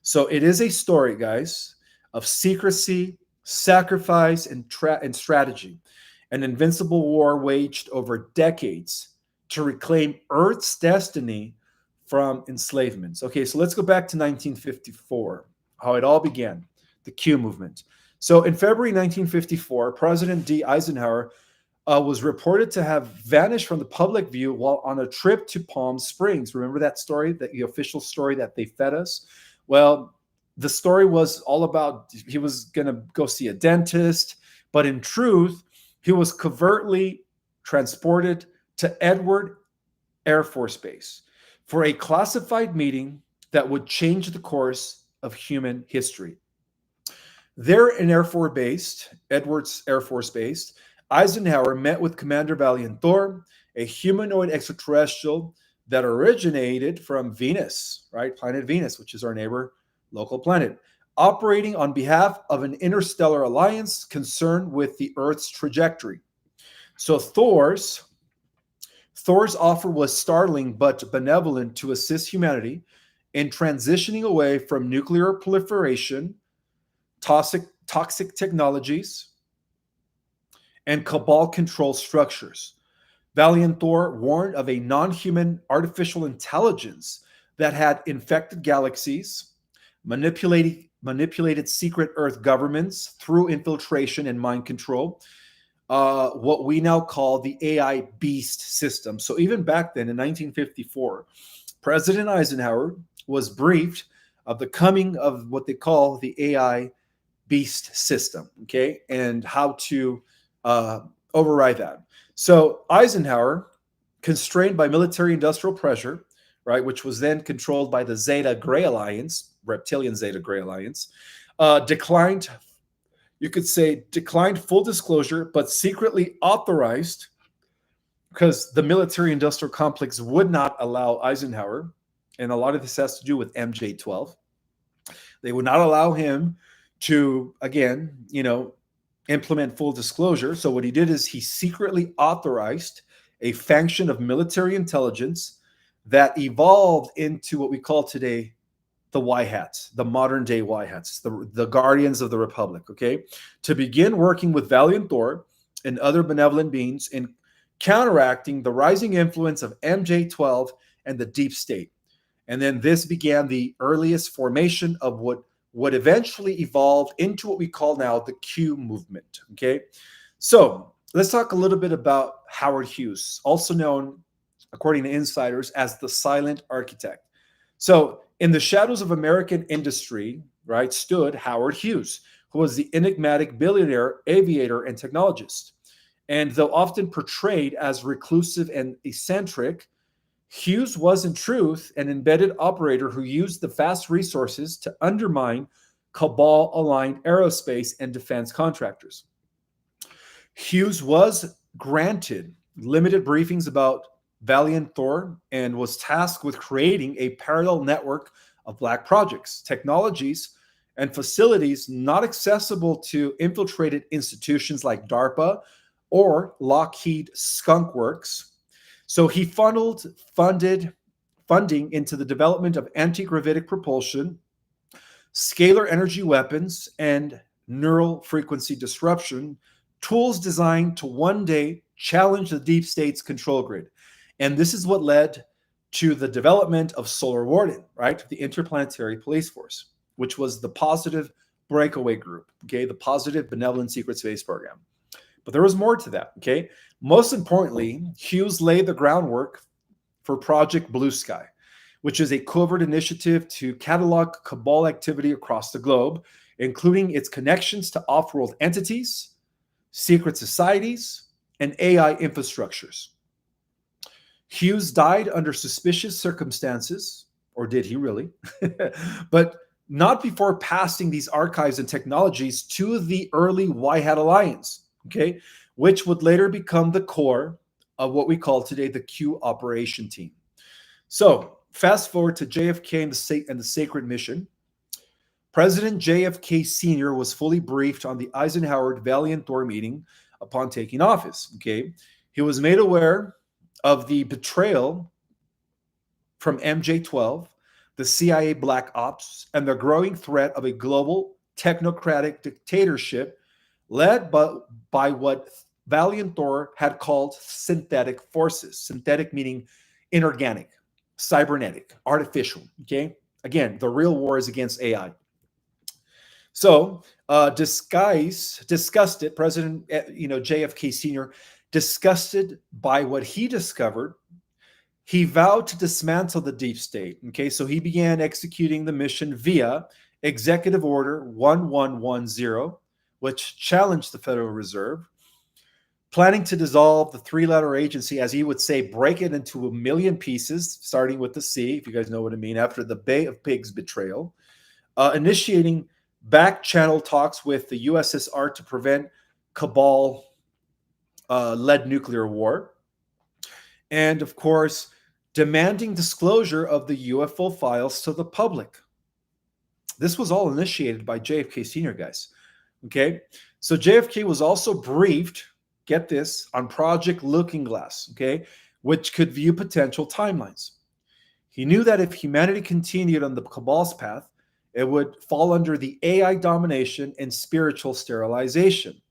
So it is a story, guys, of secrecy, sacrifice, and strategy. An invincible war waged over decades to reclaim Earth's destiny from enslavement. Okay, so let's go back to 1954, how it all began, the Q movement. So in February 1954, President D. Eisenhower was reported to have vanished from the public view while on a trip to Palm Springs. Remember that story, the official story that they fed us? Well, the story was all about he was going to go see a dentist, but in truth, he was covertly transported to Edward Air Force Base for a classified meeting that would change the course of human history. There in Edwards Air Force Base, Eisenhower met with Commander Valiant Thor, a humanoid extraterrestrial that originated from Venus, right? Planet Venus, which is our neighbor local planet, operating on behalf of an interstellar alliance concerned with the Earth's trajectory. So Thor's offer was startling but benevolent to assist humanity in transitioning away from nuclear proliferation, toxic technologies, and cabal control structures. Valiant Thor warned of a non-human artificial intelligence that had infected galaxies, manipulated secret Earth governments through infiltration and mind control, what we now call the AI beast system. So even back then in 1954, President Eisenhower was briefed of the coming of what they call the AI beast system, okay, and how to override that. So Eisenhower, constrained by military-industrial pressure, right, which was then controlled by the Zeta Gray Alliance, reptilian Zeta Gray Alliance, declined full disclosure, but secretly authorized, because the military-industrial complex would not allow Eisenhower, and a lot of this has to do with MJ-12. They would not allow him to, again, implement full disclosure. So what he did is he secretly authorized a function of military intelligence that evolved into what we call today the Y Hats, the modern day Y Hats, the guardians of the Republic, okay, to begin working with Valiant Thor and other benevolent beings in counteracting the rising influence of MJ-12 and the deep state. And then this began the earliest formation of what would eventually evolve into what we call now the Q movement, okay? So let's talk a little bit about Howard Hughes, also known, according to insiders, as the silent architect. So in the shadows of American industry, right, stood Howard Hughes, who was the enigmatic billionaire, aviator, and technologist. And though often portrayed as reclusive and eccentric, Hughes was in truth an embedded operator who used the vast resources to undermine cabal-aligned aerospace and defense contractors. Hughes was granted limited briefings about Valiant Thor and was tasked with creating a parallel network of black projects, technologies, and facilities not accessible to infiltrated institutions like DARPA or Lockheed Skunk Works. So he funded funding into the development of anti-gravitic propulsion, scalar energy weapons, and neural frequency disruption, tools designed to one day challenge the deep state's control grid. And this is what led to the development of Solar Warden, right? The Interplanetary Police Force, which was the positive breakaway group, okay? The positive benevolent secret space program. But there was more to that, okay? Most importantly, Hughes laid the groundwork for Project Blue Sky, which is a covert initiative to catalog cabal activity across the globe, including its connections to off-world entities, secret societies, and AI infrastructures. Hughes died under suspicious circumstances, or did he really? But not before passing these archives and technologies to the early White Hat Alliance, okay, which would later become the core of what we call today the Q operation team. So fast forward to JFK and the Sacred Mission. President JFK Sr. was fully briefed on the Eisenhower Valiant Thor meeting upon taking office, okay? He was made aware of the betrayal from MJ-12, the CIA Black Ops, and the growing threat of a global technocratic dictatorship led by what Valiant Thor had called synthetic forces. Synthetic meaning inorganic, cybernetic, artificial. Okay. Again, the real war is against AI. So, disgusted, President, JFK Sr., disgusted by what he discovered, he vowed to dismantle the deep state. Okay, so he began executing the mission via Executive Order 1110, which challenged the Federal Reserve, planning to dissolve the three-letter agency, as he would say, break it into a million pieces, starting with the C, if you guys know what I mean, after the Bay of Pigs betrayal, initiating back-channel talks with the USSR to prevent cabal-led nuclear war, and, of course, demanding disclosure of the UFO files to the public. This was all initiated by JFK Sr., guys. Okay? So JFK was also briefed, get this, on Project Looking Glass, okay, which could view potential timelines. He knew that if humanity continued on the cabal's path, it would fall under the AI domination and spiritual sterilization.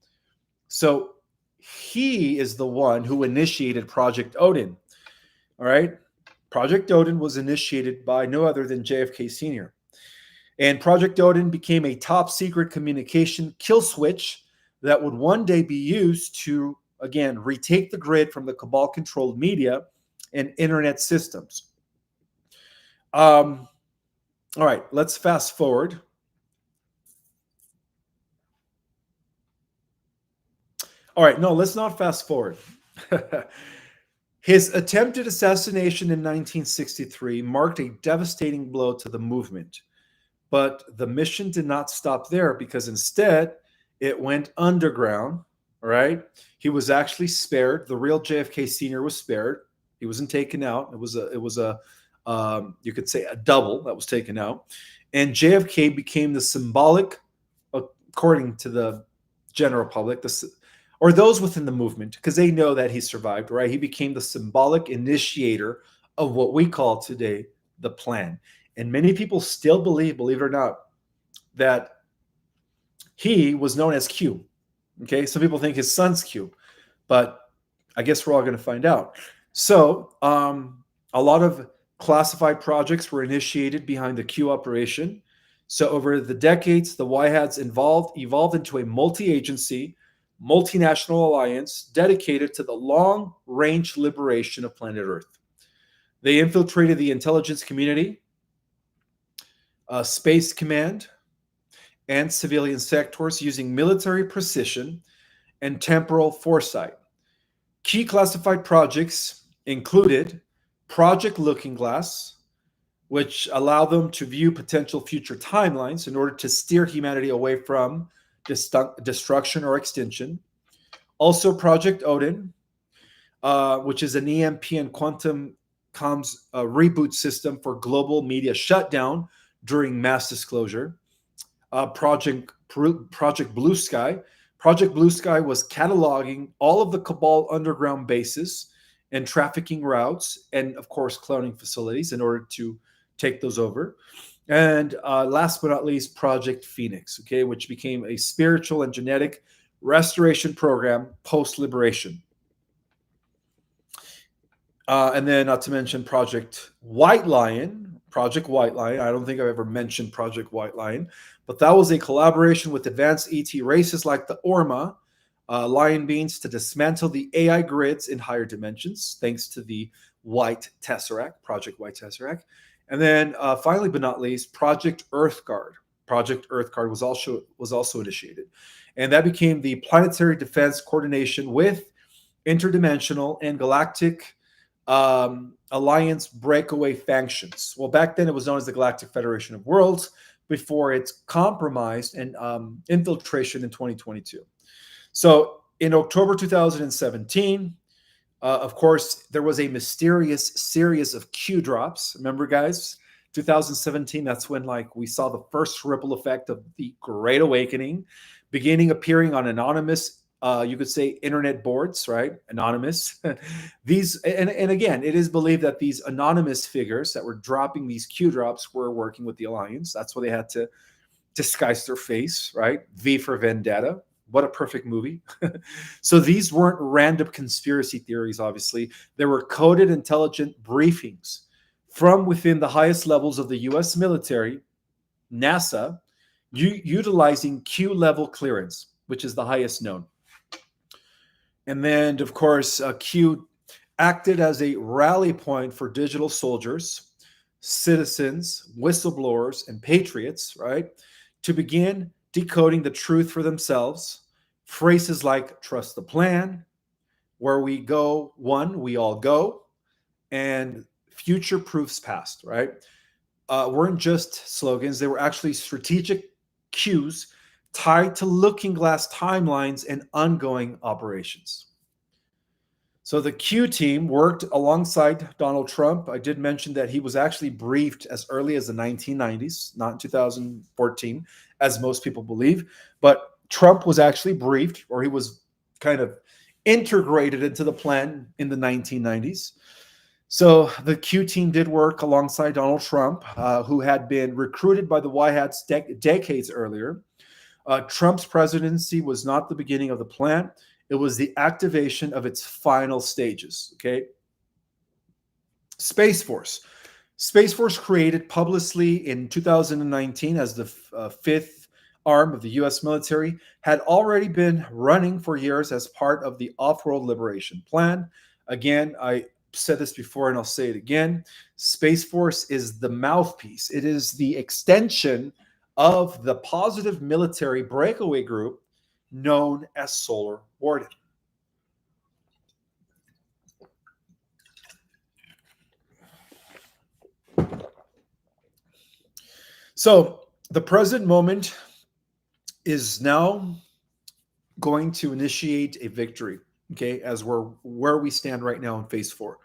So he is the one who initiated Project Odin. All right? Project Odin was initiated by no other than JFK Sr. And Project Odin became a top secret communication kill switch that would one day be used to, again, retake the grid from the cabal-controlled media and internet systems. All right, let's fast forward. All right, no, let's not fast forward. His attempted assassination in 1963 marked a devastating blow to the movement. But the mission did not stop there, because instead it went underground. All right. He was actually spared. The real JFK Sr. was spared. He wasn't taken out. It was a you could say a double that was taken out. And JFK became the symbolic, according to the general public, or those within the movement, because they know that he survived, right? He became the symbolic initiator of what we call today the plan. And many people still believe it or not, that he was known as Q. Okay, some people think his son's Q, but I guess we're all going to find out. So a lot of classified projects were initiated behind the Q operation. So over the decades, the YHADs evolved into a multi-agency, multinational alliance dedicated to the long-range liberation of planet Earth. They infiltrated the intelligence community, Space Command, and civilian sectors using military precision and temporal foresight. Key classified projects included Project Looking Glass, which allowed them to view potential future timelines in order to steer humanity away from destruction or extinction. Also, Project Odin, which is an EMP and quantum comms reboot system for global media shutdown during mass disclosure. Project Blue Sky. Project Blue Sky was cataloging all of the cabal underground bases and trafficking routes, and of course cloning facilities in order to take those over. And last but not least, Project Phoenix, okay, which became a spiritual and genetic restoration program post-liberation. And then not to mention Project White Lion. Project White Lion. I don't think I've ever mentioned Project White Lion, but that was a collaboration with advanced ET races like the Orma lion beings to dismantle the AI grids in higher dimensions, thanks to the White Tesseract, Project White Tesseract. And then finally, but not least, Project Earthguard. Project Earthguard was also initiated. And that became the planetary defense coordination with interdimensional and galactic alliance breakaway factions. Well, back then it was known as the Galactic Federation of Worlds, before its compromised and infiltration in 2022. So in October 2017, of course, there was a mysterious series of Q drops. Remember, guys, 2017, that's when we saw the first ripple effect of the Great Awakening, beginning appearing on anonymous you could say internet boards, right? Anonymous. These, and again, it is believed that these anonymous figures that were dropping these Q drops were working with the Alliance. That's why they had to disguise their face, right? V for Vendetta. What a perfect movie. So these weren't random conspiracy theories, obviously. They were coded intelligent briefings from within the highest levels of the US military, NASA, utilizing Q level clearance, which is the highest known. And then, of course, Q acted as a rally point for digital soldiers, citizens, whistleblowers, and patriots, right, to begin decoding the truth for themselves. Phrases like trust the plan, where we go, one, we all go, and future proofs past, right? Weren't just slogans, they were actually strategic cues tied to looking glass timelines and ongoing operations. So the Q team worked alongside Donald Trump. I did mention that he was actually briefed as early as the 1990s, not in 2014, as most people believe. But Trump was actually briefed, or he was kind of integrated into the plan in the 1990s. So the Q team did work alongside Donald Trump, who had been recruited by the White Hats decades earlier. Trump's presidency was not the beginning of the plan. It was the activation of its final stages, okay? Space Force. Space Force created publicly in 2019 as the fifth arm of the U.S. military, had already been running for years as part of the Off-World Liberation Plan. Again, I said this before and I'll say it again. Space Force is the mouthpiece. It is the extension of the positive military breakaway group known as Solar Warden. So the present moment is now going to initiate a victory, okay, as we're where we stand right now in phase 4.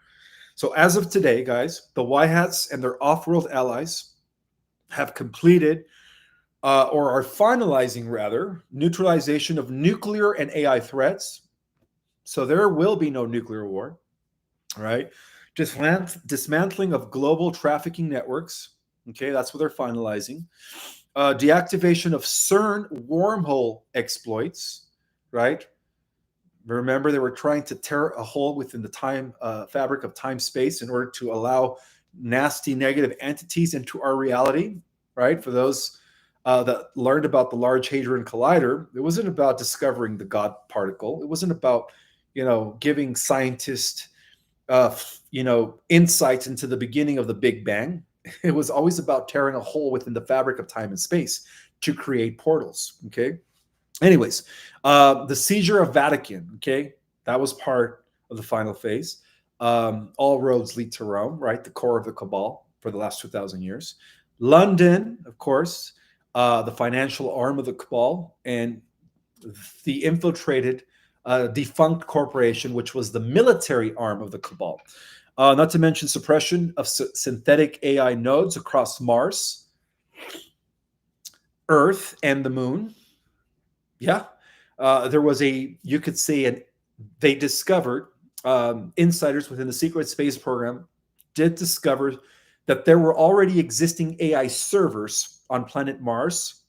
So as of today, guys, the White Hats and their off-world allies have completed or are finalizing, rather, neutralization of nuclear and AI threats. So there will be no nuclear war, right? Dismantling of global trafficking networks. Okay, that's what they're finalizing. Deactivation of CERN wormhole exploits, right? Remember, they were trying to tear a hole within the time fabric of time-space in order to allow nasty negative entities into our reality, right? For those that learned about the Large Hadron Collider, it wasn't about discovering the God particle. It wasn't about, giving scientists, insights into the beginning of the Big Bang. It was always about tearing a hole within the fabric of time and space to create portals. Okay. Anyways, the seizure of Vatican. Okay, that was part of the final phase. All roads lead to Rome, right? The core of the cabal for the last 2,000 years. London, of course, the financial arm of the cabal, and the infiltrated defunct corporation, which was the military arm of the cabal. Not to mention suppression of synthetic AI nodes across Mars, Earth, and the moon. Yeah. There was you could say, they discovered, insiders within the secret space program did discover that there were already existing AI servers on planet Mars,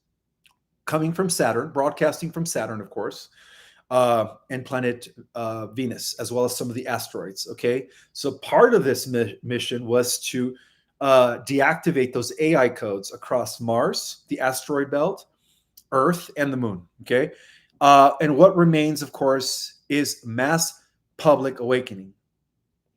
coming from Saturn, broadcasting from Saturn, of course, and planet Venus, as well as some of the asteroids. Okay, so part of this mission was to deactivate those AI codes across Mars, the asteroid belt, Earth, and the moon. Okay, and what remains, of course, is mass public awakening.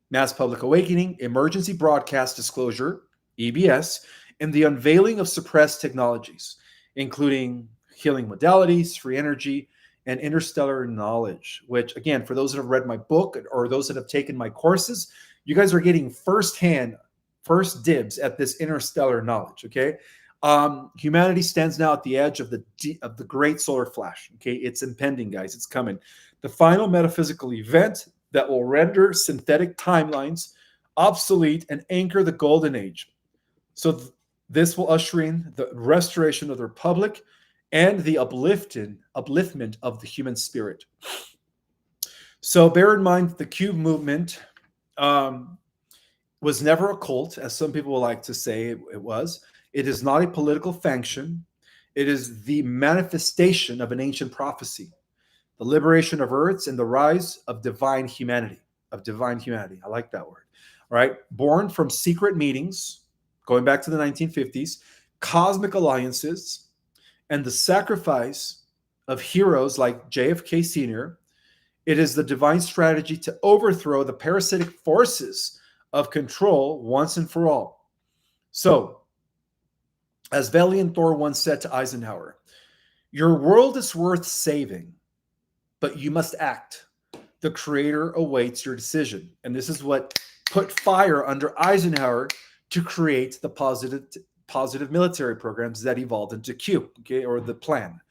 Mass public awakening, emergency broadcast disclosure, EBS, and the unveiling of suppressed technologies, including healing modalities, free energy, and interstellar knowledge, which, again, for those that have read my book or those that have taken my courses, you guys are getting first dibs at this interstellar knowledge, okay? Humanity stands now at the edge of the great solar flash, okay? It's impending, guys. It's coming. The final metaphysical event that will render synthetic timelines obsolete and anchor the golden age. So this will usher in the restoration of the republic and the upliftment of the human spirit. So bear in mind, the Cube movement was never a cult, as some people like to say it was. It is not a political faction. It is the manifestation of an ancient prophecy. the liberation of Earths and the rise of divine humanity. Of divine humanity. I like that word. All right. Born from secret meetings, going back to the 1950s, cosmic alliances, and the sacrifice of heroes like JFK Sr., it is the divine strategy to overthrow the parasitic forces of control once and for all. So, as Valiant Thor once said to Eisenhower, your world is worth saving, but you must act. The creator awaits your decision. And this is what put fire under Eisenhower to create the positive military programs that evolved into Q, okay, or the plan.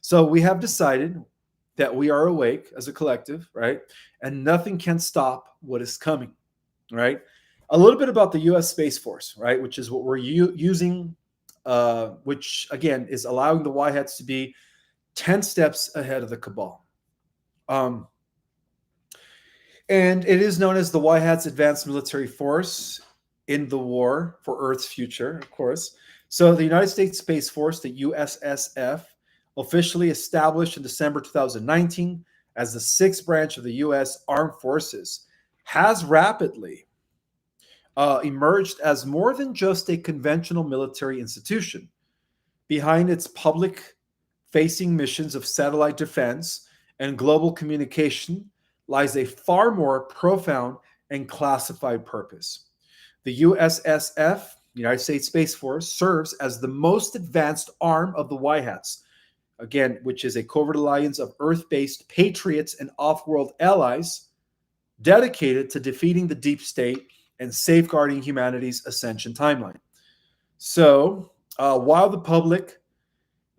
So we have decided that we are awake as a collective, right? And nothing can stop what is coming, right? A little bit about the U.S. Space Force, right, which is what we're using, which, again, is allowing the Y hats to be 10 steps ahead of the cabal. And it is known as the Y Hat's Advanced Military Force in the war for Earth's future, of course. So the United States Space Force, the USSF, officially established in December 2019 as the sixth branch of the U.S. Armed Forces, has rapidly emerged as more than just a conventional military institution. Behind its public-facing missions of satellite defense and global communication lies a far more profound and classified purpose. The USSF, United States Space Force, serves as the most advanced arm of the Y Hats, again, which is a covert alliance of Earth-based patriots and off-world allies dedicated to defeating the deep state and safeguarding humanity's ascension timeline. So, while the public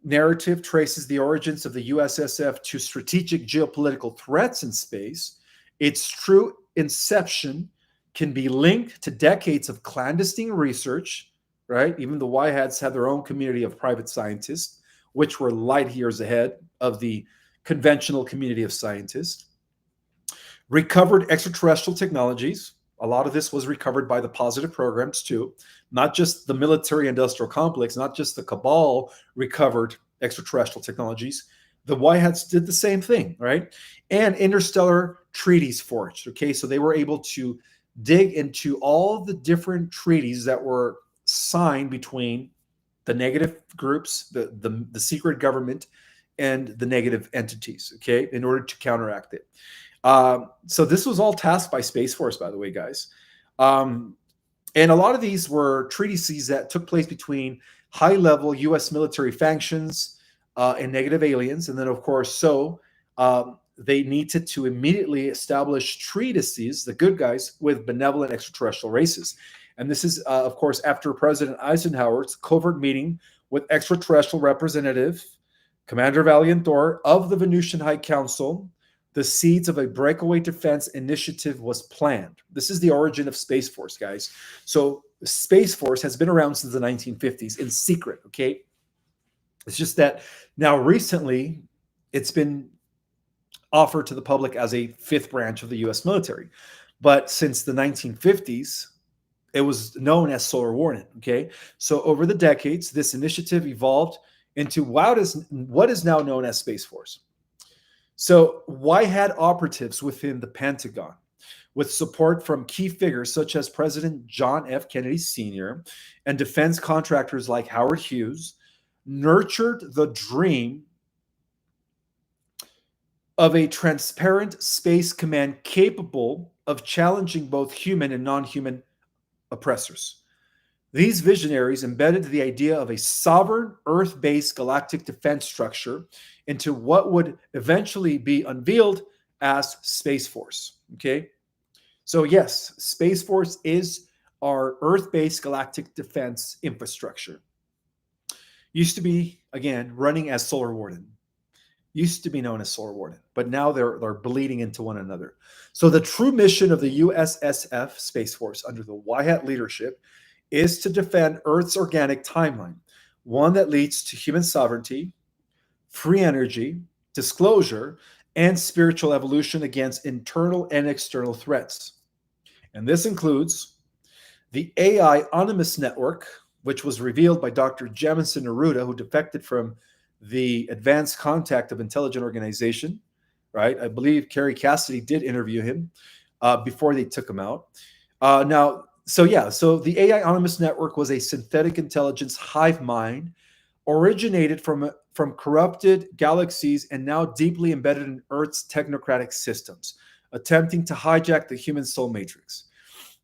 narrative traces the origins of the USSF to strategic geopolitical threats in space, its true inception can be linked to decades of clandestine research, right? Even the Y Hats had their own community of private scientists, which were light years ahead of the conventional community of scientists. Recovered extraterrestrial technologies. A lot of this was recovered by the positive programs too, not just the military industrial complex, not just the cabal recovered extraterrestrial technologies. The Y Hats did the same thing, right? And interstellar treaties forged, okay? So they were able to dig into all the different treaties that were signed between the negative groups, the secret government, and the negative entities, okay, in order to counteract it. So this was all tasked by Space Force, by the way, guys. And a lot of these were treaties that took place between high-level U.S. military factions and negative aliens. And then, of course, they needed to immediately establish treaties, the good guys, with benevolent extraterrestrial races. And this is, of course, after President Eisenhower's covert meeting with extraterrestrial representative, Commander Valiant Thor of the Venusian High Council, the seeds of a breakaway defense initiative was planned. This is the origin of Space Force, guys. So Space Force has been around since the 1950s in secret, okay? It's just that now recently it's been offered to the public as a fifth branch of the U.S. military. But since the 1950s, it was known as Solar Warning, okay? So over the decades, this initiative evolved into what is now known as Space Force. So Y Hat operatives within the Pentagon, with support from key figures such as President John F. Kennedy Sr. and defense contractors like Howard Hughes, nurtured the dream of a transparent space command capable of challenging both human and non-human oppressors. These visionaries embedded the idea of a sovereign Earth-based galactic defense structure into what would eventually be unveiled as Space Force. Okay? So yes, Space Force is our Earth-based galactic defense infrastructure. Used to be, again, running as Solar Warden. Used to be known as Solar Warden, but now they're bleeding into one another. So the true mission of the USSF Space Force under the Y Hat leadership is to defend Earth's organic timeline, one that leads to human sovereignty, free energy, disclosure, and spiritual evolution against internal and external threats. And this includes the AI Animus Network, which was revealed by Dr. Jamison Neruda, who defected from the Advanced Contact of Intelligent Organization, right? I believe Kerry Cassidy did interview him before they took him out. So the AI Anonymous Network was a synthetic intelligence hive mind originated from corrupted galaxies and now deeply embedded in Earth's technocratic systems, attempting to hijack the human soul matrix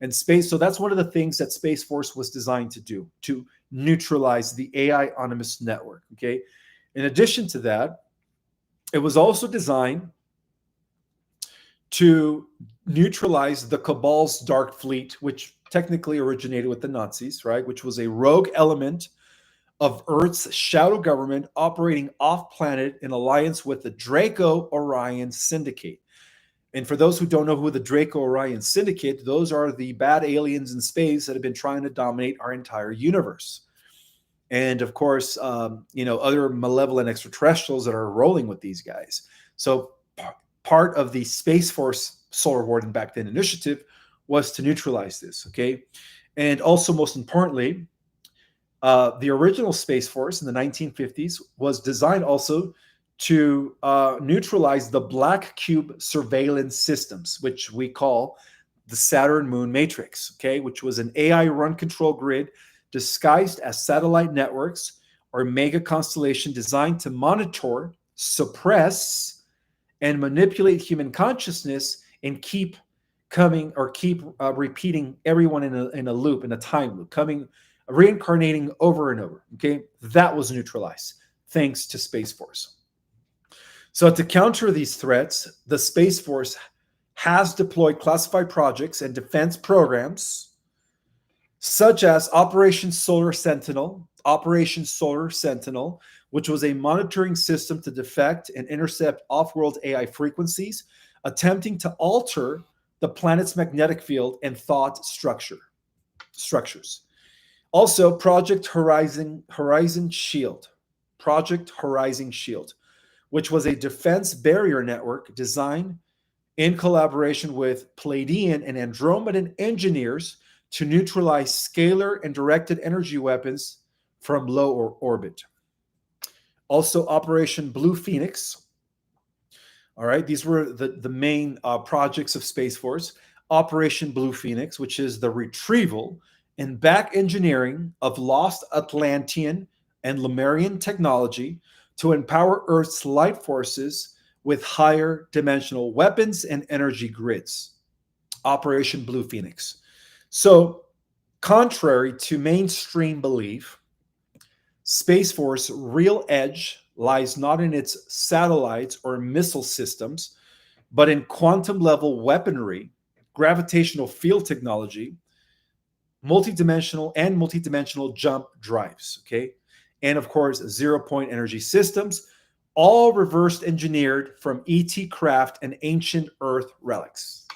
and space. So that's one of the things that Space Force was designed to do, to neutralize the AI Anonymous Network. Okay. In addition to that, it was also designed to neutralize the Cabal's Dark Fleet, which technically originated with the Nazis, right? Which was a rogue element of Earth's shadow government operating off planet in alliance with the Draco Orion Syndicate. And for those who don't know who the Draco Orion Syndicate, those are the bad aliens in space that have been trying to dominate our entire universe. And of course, other malevolent extraterrestrials that are rolling with these guys. So part of the Space Force Solar Warden back then initiative was to neutralize this, okay? And also, most importantly, the original Space Force in the 1950s was designed also to neutralize the black cube surveillance systems, which we call the Saturn Moon Matrix, okay, which was an AI-run control grid disguised as satellite networks or mega constellation designed to monitor, suppress, and manipulate human consciousness and keep repeating everyone in a loop, in a time loop, reincarnating over and over. Okay, that was neutralized thanks to Space Force. So to counter these threats, the Space Force has deployed classified projects and defense programs such as Operation Solar Sentinel, which was a monitoring system to detect and intercept off-world AI frequencies, attempting to alter the planet's magnetic field and thought structures. Also, Project Horizon Shield, which was a defense barrier network designed in collaboration with Pleiadian and Andromedan engineers to neutralize scalar and directed energy weapons from low orbit. Also, Operation Blue Phoenix. All right, these were the main projects of Space Force. Operation Blue Phoenix, which is the retrieval and back engineering of lost Atlantean and Lemurian technology to empower Earth's light forces with higher dimensional weapons and energy grids. Operation Blue Phoenix. So, contrary to mainstream belief, Space Force real edge lies not in its satellites or missile systems, but in quantum level weaponry, gravitational field technology, multidimensional jump drives, okay? And of course, zero-point energy systems, all reverse engineered from ET craft and ancient Earth relics.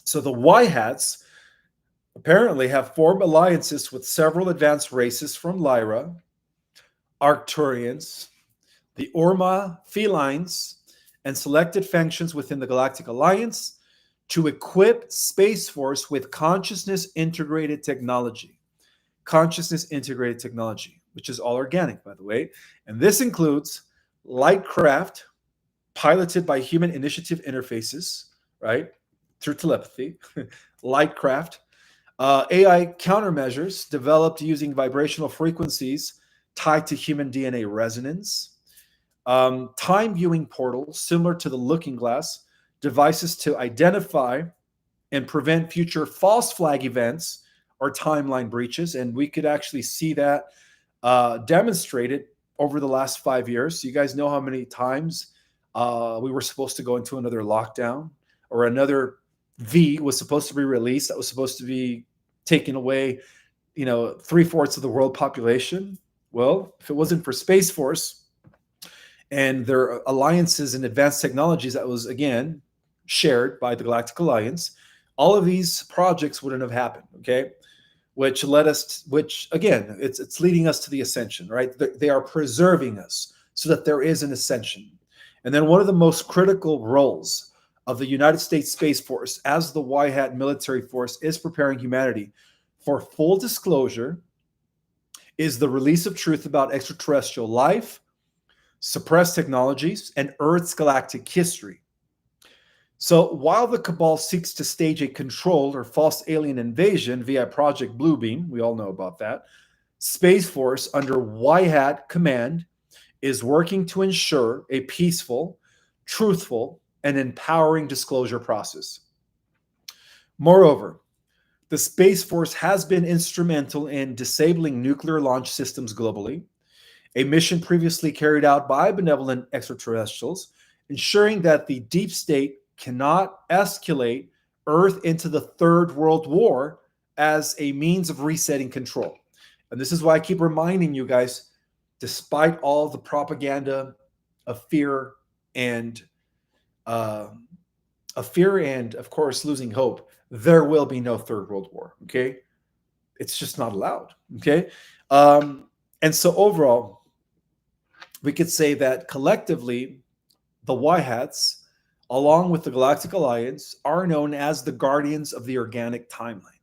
So the Y-Hats apparently have formed alliances with several advanced races from Lyra, Arcturians, the Orma felines, and selected factions within the Galactic Alliance to equip Space Force with consciousness integrated technology, which is all organic, by the way. And this includes light craft piloted by human initiative interfaces, right, through telepathy, light craft, AI countermeasures developed using vibrational frequencies tied to human DNA resonance, time viewing portals similar to the Looking Glass, devices to identify and prevent future false flag events or timeline breaches. And we could actually see that demonstrated over the last 5 years. So you guys know how many times we were supposed to go into another lockdown, or another V was supposed to be released that was supposed to be taking away, 3/4 of the world population. Well, if it wasn't for Space Force and their alliances in advanced technologies that was, again, shared by the Galactic Alliance, all of these projects wouldn't have happened, okay? Which again, it's leading us to the ascension, right? They are preserving us so that there is an ascension. And then one of the most critical roles of the United States Space Force as the Y-Hat military force is preparing humanity for full disclosure, is the release of truth about extraterrestrial life, suppressed technologies, and Earth's galactic history. So while the Cabal seeks to stage a controlled or false alien invasion via Project Bluebeam, we all know about that, Space Force under Y-Hat command is working to ensure a peaceful, truthful, and empowering disclosure process. Moreover, the Space Force has been instrumental in disabling nuclear launch systems globally, a mission previously carried out by benevolent extraterrestrials, ensuring that the deep state cannot escalate Earth into the Third World War as a means of resetting control. And this is why I keep reminding you guys, despite all the propaganda of fear and of course losing hope, there will be no Third World War. Okay, it's just not allowed. Okay, and so overall, we could say that collectively, the Y-Hats, along with the Galactic Alliance, are known as the Guardians of the Organic Timeline.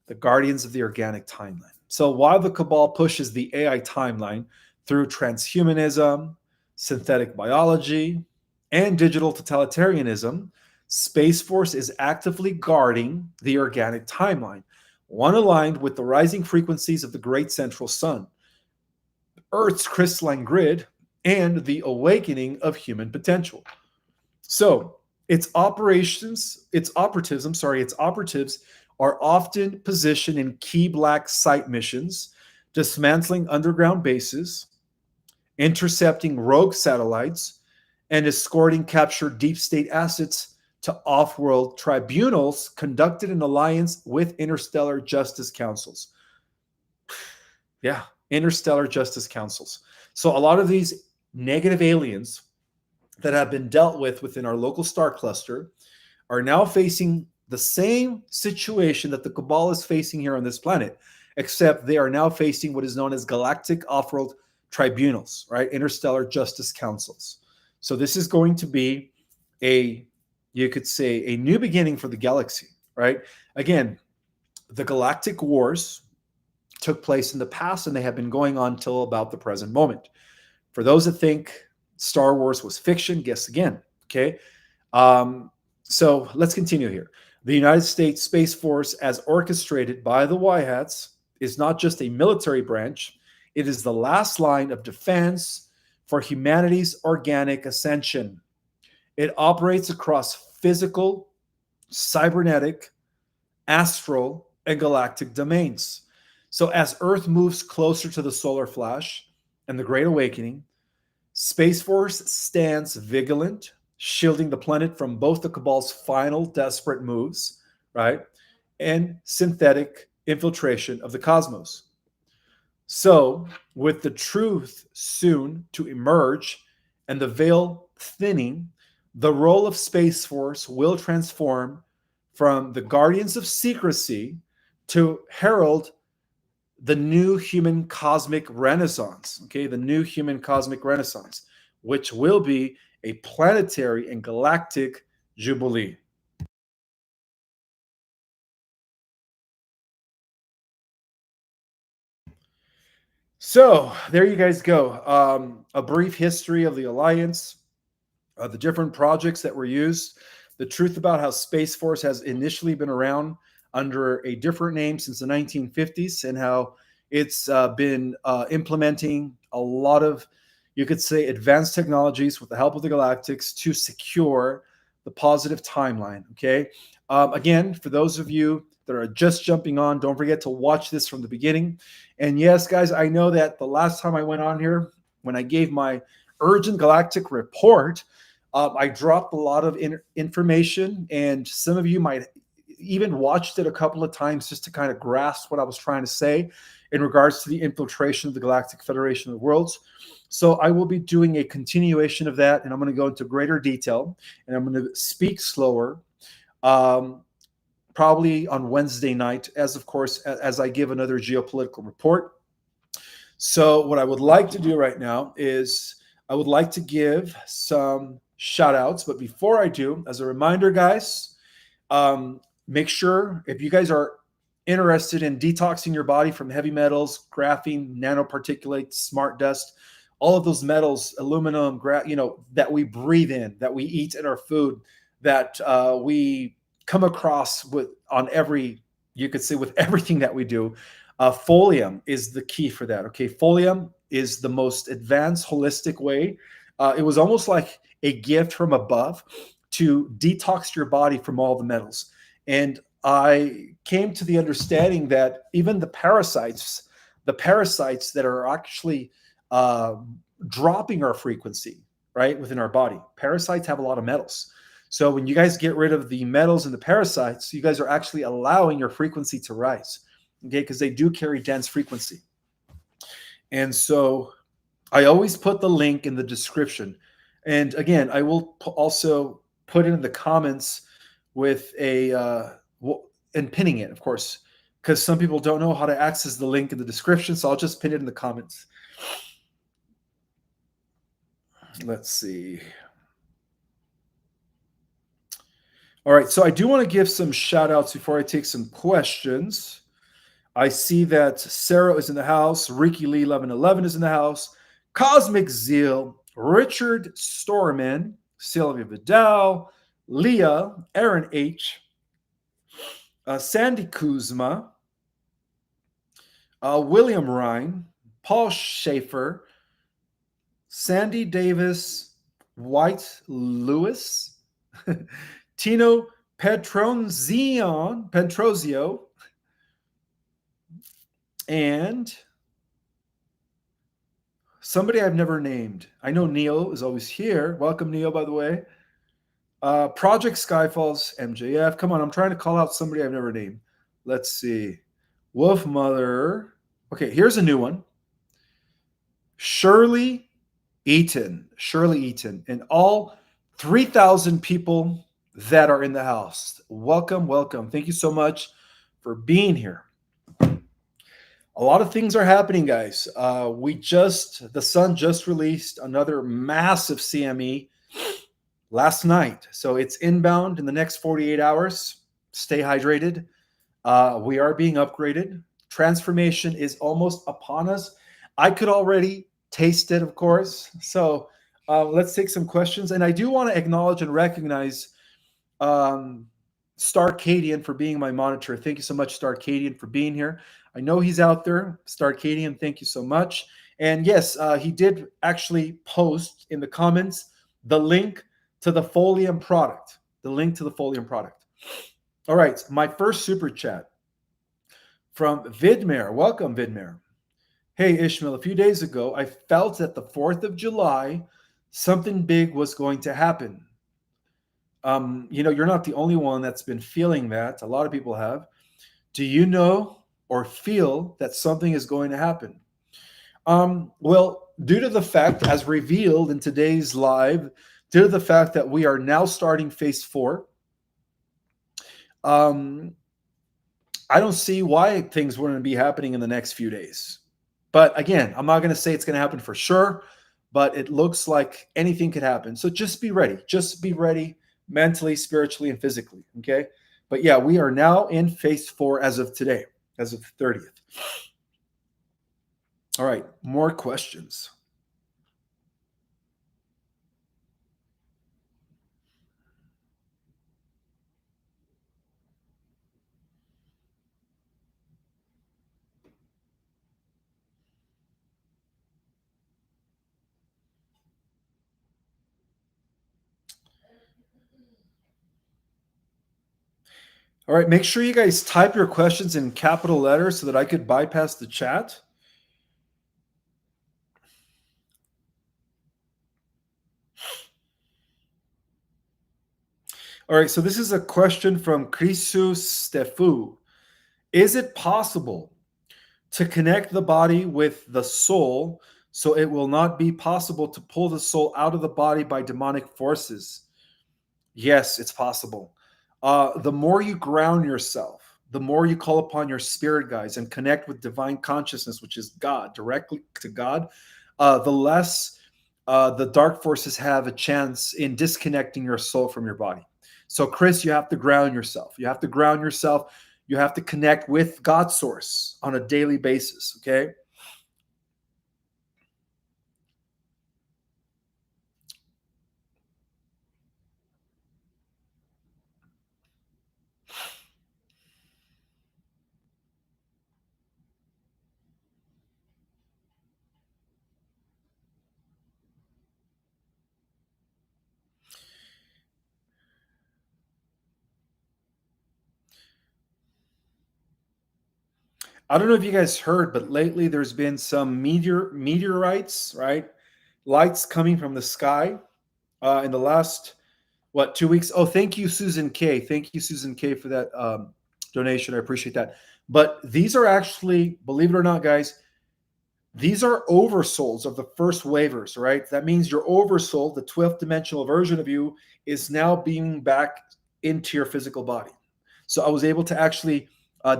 The Guardians of the Organic Timeline. So while the Cabal pushes the AI timeline through transhumanism, synthetic biology, and digital totalitarianism, Space Force is actively guarding the organic timeline, one aligned with the rising frequencies of the Great Central Sun, Earth's crystalline grid, and the awakening of human potential. So its operatives are often positioned in key black site missions, dismantling underground bases, intercepting rogue satellites, and escorting captured deep state assets to off-world tribunals conducted in alliance with interstellar justice councils. Yeah, interstellar justice councils. So a lot of these negative aliens that have been dealt with within our local star cluster are now facing the same situation that the Cabal is facing here on this planet, except they are now facing what is known as galactic off-world tribunals, right? Interstellar justice councils. So this is going to be you could say, a new beginning for the galaxy, right? Again, the galactic wars took place in the past and they have been going on till about the present moment. For those that think Star Wars was fiction, guess again, okay? So let's continue here. The United States Space Force, as orchestrated by the Y-Hats, is not just a military branch, it is the last line of defense for humanity's organic ascension. It operates across physical, cybernetic, astral, and galactic domains. So as Earth moves closer to the solar flash and the Great Awakening, Space Force stands vigilant, shielding the planet from both the Cabal's final desperate moves, right, and synthetic infiltration of the cosmos. So, with the truth soon to emerge and the veil thinning, the role of Space Force will transform from the guardians of secrecy to herald the new human cosmic renaissance, okay? The new human cosmic renaissance, which will be a planetary and galactic jubilee. So there you guys go. A brief history of the Alliance, the different projects that were used, the truth about how Space Force has initially been around under a different name since the 1950s and how it's been implementing a lot of, you could say, advanced technologies with the help of the Galactics to secure the positive timeline, okay? Again, for those of you that are just jumping on, don't forget to watch this from the beginning. And yes, guys, I know that the last time I went on here, when I gave my urgent galactic report, I dropped a lot of information, and some of you might even watched it a couple of times just to kind of grasp what I was trying to say in regards to the infiltration of the Galactic Federation of Worlds. So I will be doing a continuation of that, and I'm going to go into greater detail, and I'm going to speak slower, probably on Wednesday night, as I give another geopolitical report. So what I would like to do right now is I would like to give some shout outs. But before I do, as a reminder, guys, make sure if you guys are interested in detoxing your body from heavy metals, graphene, nanoparticulates, smart dust, all of those metals, aluminum, that we breathe in, that we eat in our food, that we come across with on every, you could say, with everything that we do. Folium is the key for that. Okay, folium is the most advanced holistic way. It was almost like a gift from above to detox your body from all the metals. And I came to the understanding that even the parasites that are actually uh, dropping our frequency, right, within our body, parasites have a lot of metals. So when you guys get rid of the metals and the parasites, you guys are actually allowing your frequency to rise, okay, because they do carry dense frequency. And so I always put the link in the description. And again, I will also put it in the comments with and pinning it, of course, because some people don't know how to access the link in the description. So I'll just pin it in the comments. Let's see. All right. So I do want to give some shout outs before I take some questions. I see that Sarah is in the house. Ricky Lee 1111 is in the house. Cosmic Zeal, Richard Storman, Sylvia Vidal, Leah, Aaron H., Sandy Kuzma, William Ryan, Paul Schaefer, Sandy Davis, White Lewis, Tino Petrozio, and somebody I've never named. I know Neil is always here. Welcome, Neil, by the way. Project Skyfalls, MJF. Come on, I'm trying to call out somebody I've never named. Let's see. Wolf Mother. Okay, here's a new one. Shirley Eaton. And all 3,000 people that are in the house. Welcome. Thank you so much for being here. A lot of things are happening, guys. The Sun just released another massive CME last night. So it's inbound in the next 48 hours. Stay hydrated. We are being upgraded. Transformation is almost upon us. I could already taste it, of course. So let's take some questions. And I do want to acknowledge and recognize Starcadian for being my monitor. Thank you so much, Starcadian, for being here. I know he's out there. Starcadian, thank you so much. And yes, he did actually post in the comments the link to the Folium product. All right, my first super chat from Vidmer. Welcome, Vidmer. Hey, Ishmael, a few days ago, I felt that the 4th of July, something big was going to happen. You're not the only one that's been feeling that. A lot of people have. Do you know or feel that something is going to happen? Well, due to the fact, as revealed in today's live, due to the fact that we are now starting phase 4, I don't see why things wouldn't be happening in the next few days. But again, I'm not going to say it's going to happen for sure, but it looks like anything could happen. So just be ready. Just be ready mentally, spiritually, and physically. Okay. But yeah, we are now in phase 4 as of today, as of the 30th. All right. More questions. All right, make sure you guys type your questions in capital letters so that I could bypass the chat. All right, so this is a question from Krisu Stefu. Is it possible to connect the body with the soul so it will not be possible to pull the soul out of the body by demonic forces? Yes, it's possible. The more you ground yourself, the more you call upon your spirit guides and connect with divine consciousness, which is God, directly to God, the less the dark forces have a chance in disconnecting your soul from your body. So, Chris, you have to ground yourself. You have to connect with God's source on a daily basis, okay? I don't know if you guys heard, but lately there's been some meteorites, right? Lights coming from the sky in the last, what, 2 weeks. Oh, thank you, Susan K. Thank you, Susan K, for that donation. I appreciate that. But these are actually, believe it or not, guys, these are oversouls of the first wavers, right? That means your oversoul, the 12th dimensional version of you, is now being back into your physical body. So I was able to actually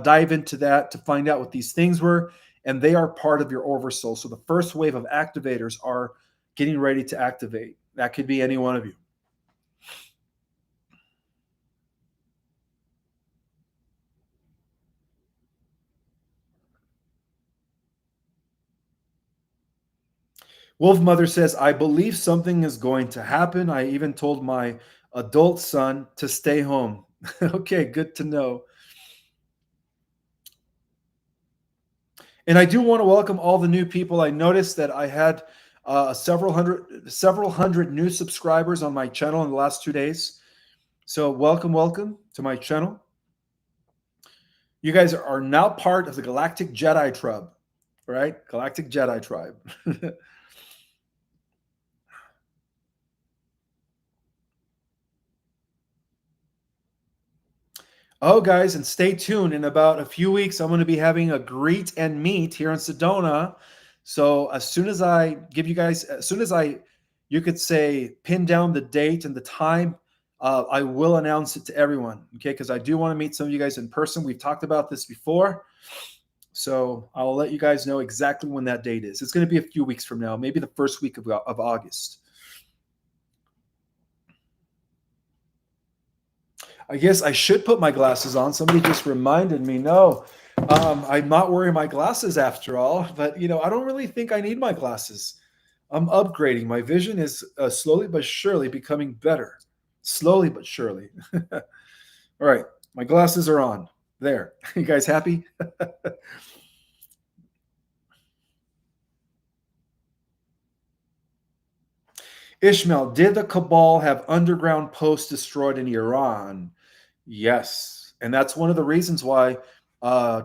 dive into that to find out what these things were, and they are part of your oversoul. So the first wave of activators are getting ready to activate. That could be any one of you. Wolf Mother says, I believe something is going to happen. I even told my adult son to stay home. Okay, good to know. And I do want to welcome all the new people. I noticed that I had several hundred new subscribers on my channel in the last 2 days. So welcome to my channel. You guys are now part of the Galactic Jedi Tribe, right? Galactic Jedi Tribe. Oh, guys, and stay tuned. In about a few weeks, I'm going to be having a greet and meet here in Sedona. So as soon as I give you guys, as soon as you could say, pin down the date and the time, I will announce it to everyone. Okay, because I do want to meet some of you guys in person. We've talked about this before. So I'll let you guys know exactly when that date is. It's going to be a few weeks from now, maybe the first week of August. I guess I should put my glasses on. Somebody just reminded me. No, I'm not wearing my glasses after all. But I don't really think I need my glasses. I'm upgrading. My vision is slowly but surely becoming better. Slowly but surely. All right, my glasses are on. There. You guys happy? Ishmael, did the cabal have underground posts destroyed in Iran? Yes. And that's one of the reasons why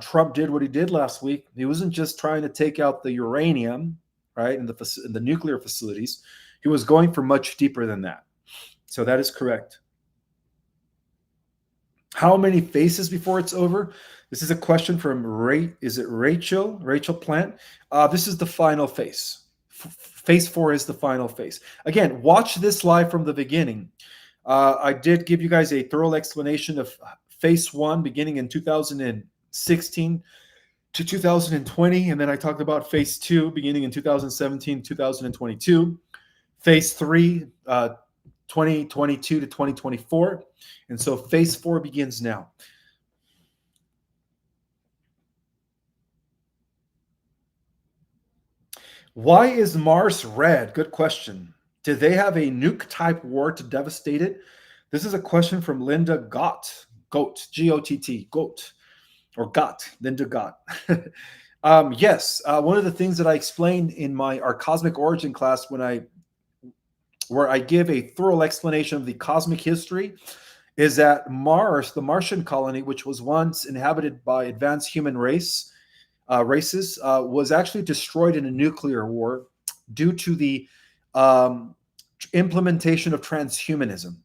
Trump did what he did last week. He wasn't just trying to take out the uranium, right, in the nuclear facilities. He was going for much deeper than that. So that is correct. How many phases before it's over? This is a question from Ray. Is it Rachel? Rachel Plant. This is the final phase. Phase 4 is the final phase. Again, watch this live from the beginning. I did give you guys a thorough explanation of phase 1 beginning in 2016 to 2020. And then I talked about phase 2 beginning in 2017, 2022. Phase 3, 2022 to 2024. And so phase 4 begins now. Why is Mars red? Good question. Did they have a nuke type war to devastate it? This is a question from Linda Gott. Goat, G-O-T-T, Goat, or Gott, Linda Gott. Yes, one of the things that I explained in our cosmic origin class where I give a thorough explanation of the cosmic history, is that Mars, the Martian colony, which was once inhabited by advanced human races, was actually destroyed in a nuclear war due to the implementation of transhumanism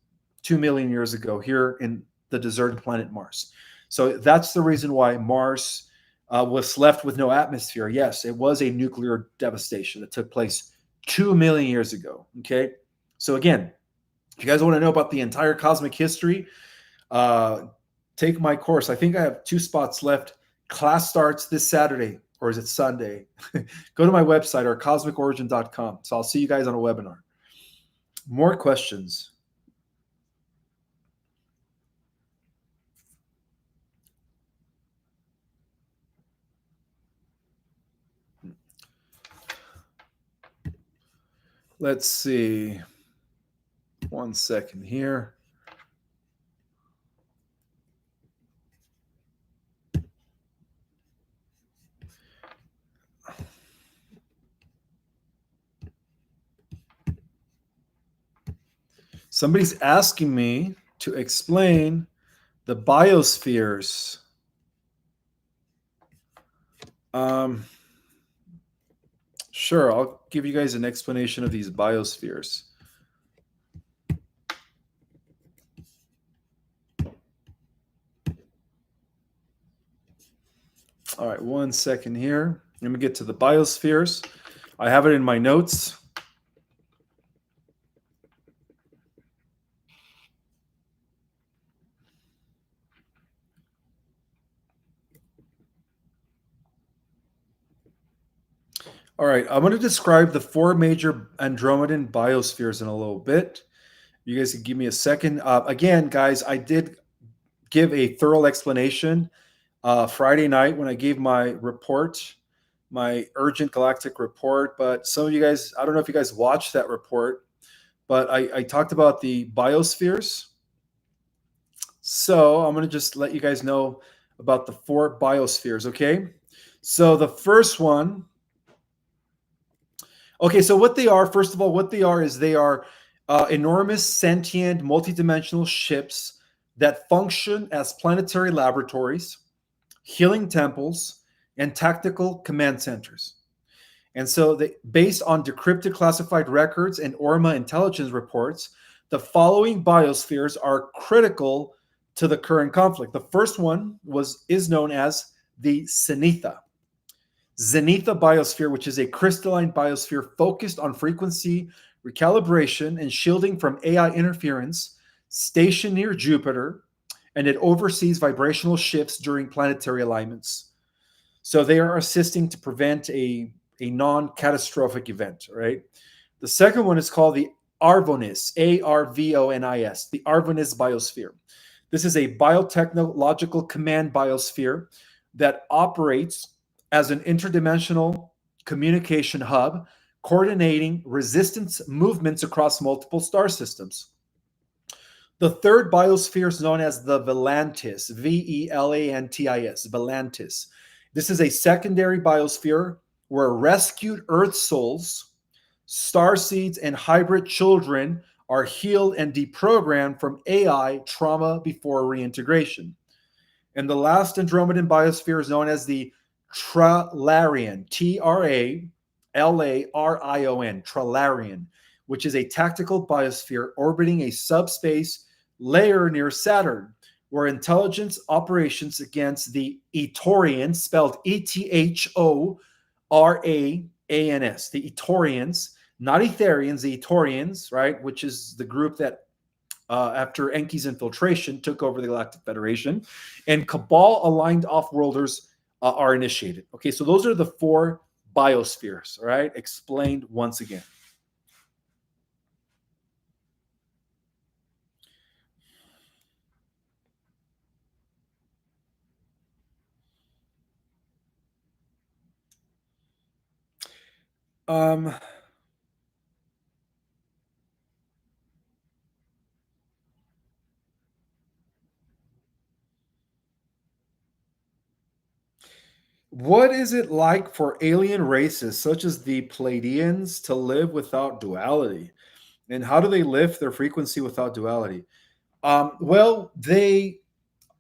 2 million years ago here in the deserted planet Mars. So that's the reason why Mars was left with no atmosphere. Yes, it was a nuclear devastation that took place 2 million years ago. Okay. So again, if you guys want to know about the entire cosmic history, take my course. I think I have 2 spots left. Class starts this Saturday, or is it Sunday? Go to my website or cosmicorigin.com. So I'll see you guys on a webinar. More questions. Let's see. 1 second here. Somebody's asking me to explain the biospheres. Um, sure, I'll give you guys an explanation of these biospheres. All right, 1 second here. Let me get to the biospheres. I have it in my notes. All right, I'm going to describe the four major Andromedan biospheres in a little bit. You guys can give me a second. Again, guys, I did give a thorough explanation Friday night when I gave my report, my urgent galactic report. But some of you guys, I don't know if you guys watched that report, but I talked about the biospheres. So I'm going to just let you guys know about the four biospheres, okay? So the first one, okay, so what they are, first of all, what they are is they are enormous, sentient, multidimensional ships that function as planetary laboratories, healing temples, and tactical command centers. And so, based on decrypted classified records and ORMA intelligence reports, the following biospheres are critical to the current conflict. The first one is known as the Zenitha biosphere, which is a crystalline biosphere focused on frequency recalibration and shielding from AI interference, stationed near Jupiter, and it oversees vibrational shifts during planetary alignments. So they are assisting to prevent a non-catastrophic event, right? The second one is called the Arvonis, Arvonis, the Arvonis biosphere. This is a biotechnological command biosphere that operates as an interdimensional communication hub, coordinating resistance movements across multiple star systems. The third biosphere is known as the Velantis, Velantis, Velantis. This is a secondary biosphere where rescued Earth souls, star seeds, and hybrid children are healed and deprogrammed from AI trauma before reintegration. And the last Andromedan biosphere is known as the Tralarian, Tralarion, Tralarian, which is a tactical biosphere orbiting a subspace layer near Saturn, where intelligence operations against the Etorians, spelled Ethorans, the Etorians, not Etherians, the Etorians, right, which is the group that after Enki's infiltration took over the Galactic Federation, and Cabal aligned off-worlders are initiated. Okay, so those are the four biospheres, all right, explained once again. Um, what is it like for alien races such as the Pleiadians to live without duality? And how do they lift their frequency without duality? Well, they,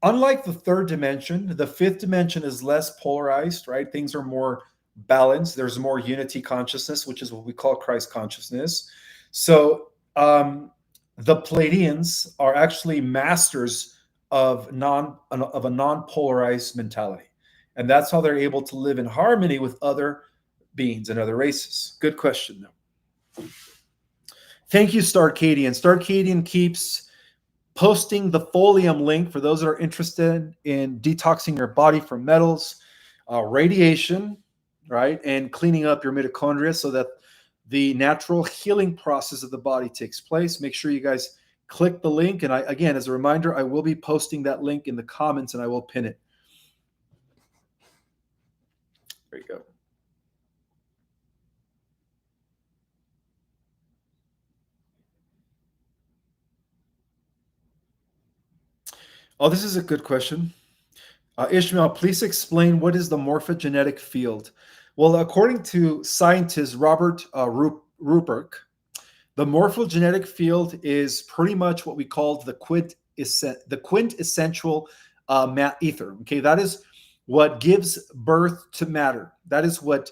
unlike the third dimension, the fifth dimension is less polarized, right? Things are more balanced. There's more unity consciousness, which is what we call Christ consciousness. So the Pleiadians are actually masters of a non-polarized mentality. And that's how they're able to live in harmony with other beings and other races. Good question, though. Thank you, Starcadian. Starcadian keeps posting the Folium link for those that are interested in detoxing your body from metals, radiation, right, and cleaning up your mitochondria so that the natural healing process of the body takes place. Make sure you guys click the link. And again, as a reminder, I will be posting that link in the comments and I will pin it. There you go. Oh, this is a good question. Ishmael, please explain what is the morphogenetic field? Well, according to scientist Robert Ruperk, the morphogenetic field is pretty much what we call the quintessential ether. Okay, that is what gives birth to matter. That is what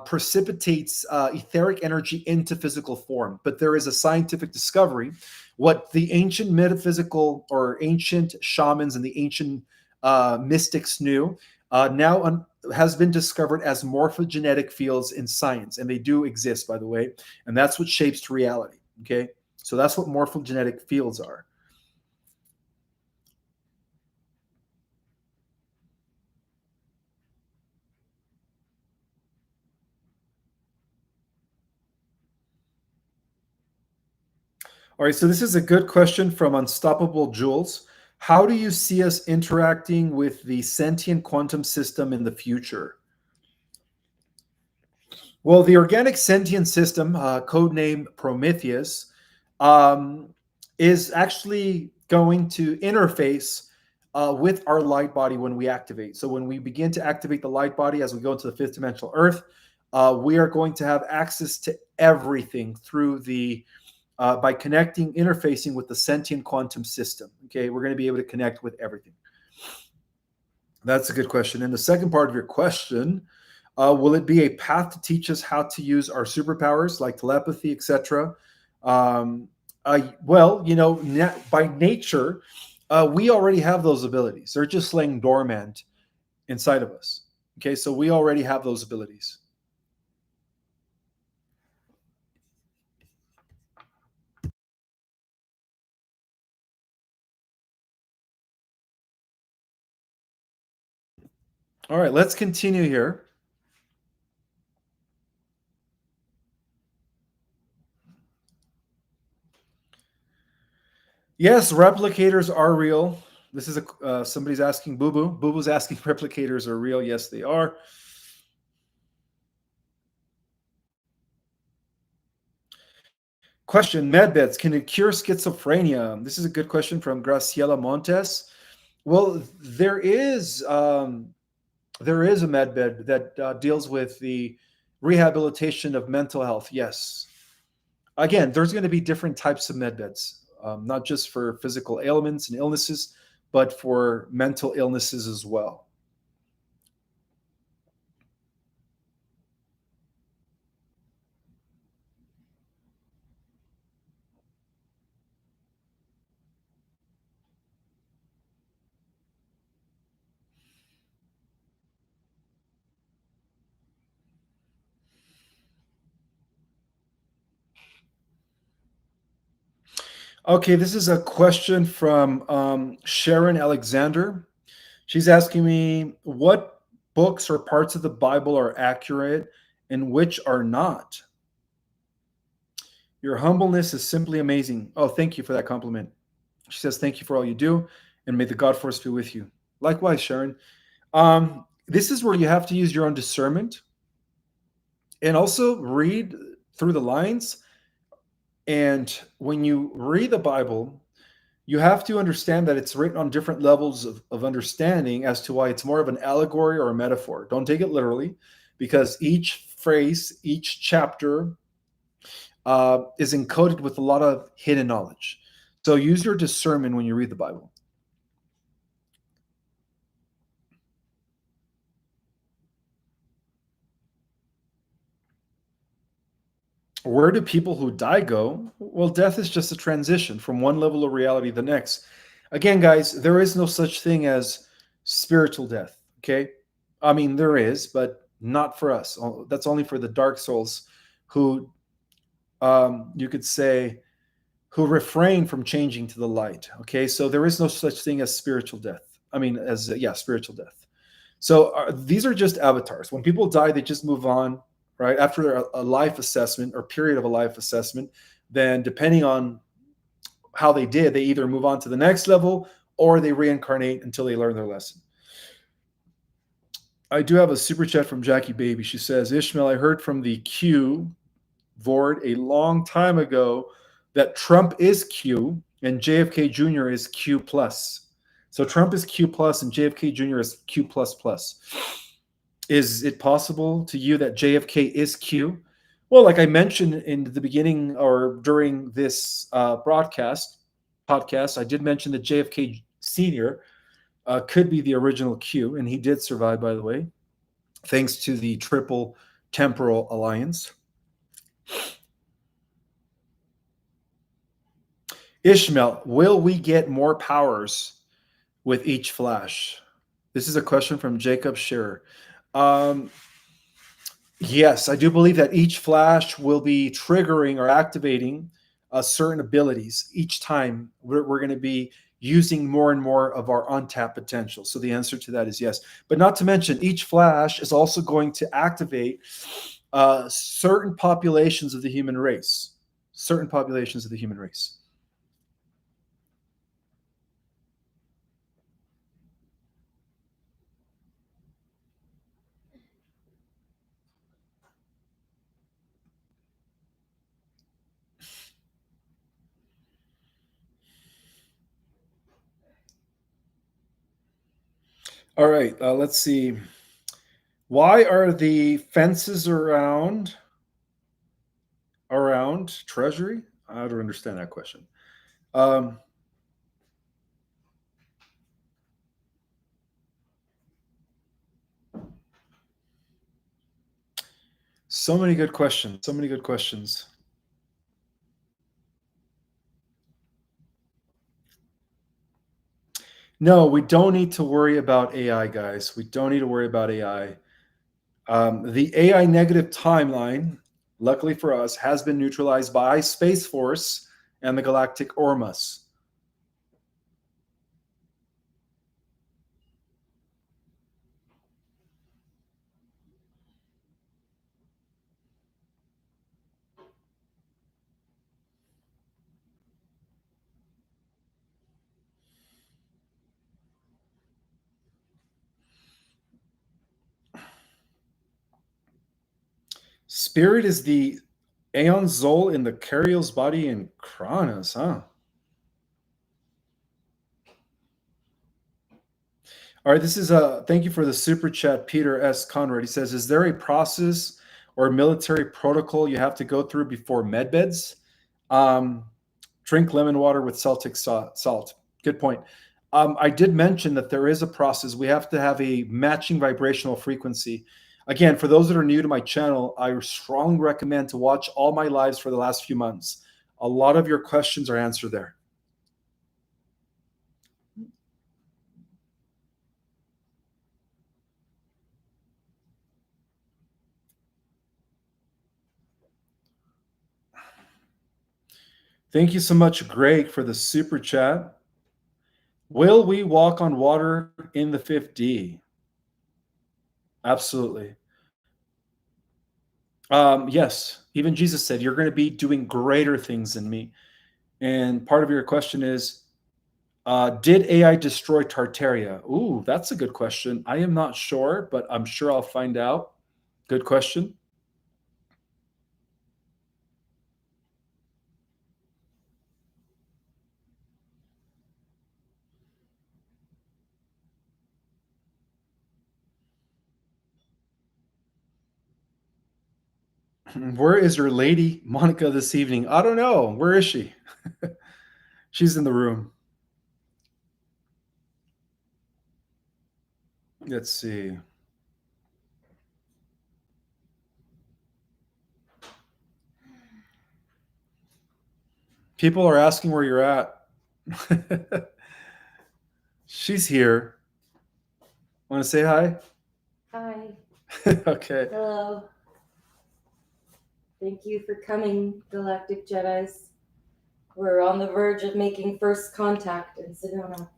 precipitates etheric energy into physical form. But there is a scientific discovery. What the ancient metaphysical or ancient shamans and the ancient mystics knew now has been discovered as morphogenetic fields in science. And they do exist, by the way. And that's what shapes reality. Okay. So that's what morphogenetic fields are. All right, so this is a good question from Unstoppable Jules. How do you see us interacting with the sentient quantum system in the future? Well, the organic sentient system, codename Prometheus, um, is actually going to interface with our light body when we activate. So when we begin to activate the light body as we go into the fifth dimensional Earth, we are going to have access to everything through the by connecting, interfacing with the sentient quantum system. Okay, we're going to be able to connect with everything. That's a good question. And the second part of your question, will it be a path to teach us how to use our superpowers like telepathy, etc.? Well, by nature, we already have those abilities. They're just laying dormant inside of us. Okay, so we already have those abilities. All right, let's continue here. Yes, replicators are real. This is somebody's asking Boo Boo. Boo Boo's asking replicators are real. Yes, they are. Question: Medbeds, can it cure schizophrenia? This is a good question from Graciela Montes. Well, there is a medbed that deals with the rehabilitation of mental health. Yes. Again, there's going to be different types of medbeds, not just for physical ailments and illnesses, but for mental illnesses as well. Okay, this is a question from Sharon Alexander. She's asking me what books or parts of the Bible are accurate and which are not. Your humbleness is simply amazing. Oh, thank you for that compliment. She says, thank you for all you do, and may the God force be with you. Likewise, Sharon. This is where you have to use your own discernment and also read through the lines. And when you read the Bible, you have to understand that it's written on different levels of understanding as to why it's more of an allegory or a metaphor. Don't take it literally, because each phrase, each chapter is encoded with a lot of hidden knowledge. So use your discernment when you read the Bible. Where do people who die go? Well, death is just a transition from one level of reality to the next. Again, guys, there is no such thing as spiritual death. Okay. I mean, there is, but not for us. That's only for the dark souls who, you could say, who refrain from changing to the light. Okay. So there is no such thing as spiritual death. I mean, yeah, spiritual death. So these are just avatars. When people die, they just move on, right? After a life assessment or period of a life assessment, then depending on how they did, they either move on to the next level or they reincarnate until they learn their lesson. I do have a super chat from Jackie Baby. She says, Ishmael, I heard from the Q board a long time ago that Trump is Q and JFK Jr. is Q plus. So Trump is Q plus and JFK Jr. is Q plus plus. Is it possible to you that JFK is Q? Well, like I mentioned in the beginning or during this podcast, I did mention that JFK Sr. could be the original Q, and he did survive, by the way, thanks to the Triple Temporal Alliance. Ishmael, will we get more powers with each flash? This is a question from Jacob Scherer. Um, yes, I do believe that each flash will be triggering or activating certain abilities each time. We're going to be using more and more of our untapped potential. So the answer to that is yes. But not to mention, each flash is also going to activate certain populations of the human race. Certain populations of the human race. All right, let's see. Why are the fences around Treasury? I don't understand that question. Um, so many good questions. So many good questions. No, we don't need to worry about AI, guys. We don't need to worry about AI. The AI negative timeline, luckily for us, has been neutralized by Space Force and the Galactic Ormus. Spirit is the Aeon Zol in the Cariel's body in Kronos, huh? All right, this is a thank you for the super chat, Peter S. Conrad. He says, "Is there a process or military protocol you have to go through before medbeds? Um, drink lemon water with Celtic salt." Good point. I did mention that there is a process. We have to have a matching vibrational frequency. Again, for those that are new to my channel, I strongly recommend to watch all my lives for the last few months. A lot of your questions are answered there. Thank you so much, Greg, for the super chat. Will we walk on water in the 5D? Absolutely. Yes. Even Jesus said, "You're going to be doing greater things than me." And part of your question is, did AI destroy Tartaria? Ooh, that's a good question. I am not sure, but I'm sure I'll find out. Good question. Where is your lady, Monica, this evening? I don't know. Where is she? She's in the room. Let's see. People are asking where you're at. She's here. Want to say hi? Hi. Okay. Hello. Thank you for coming, Galactic Jedis. We're on the verge of making first contact in Sedona.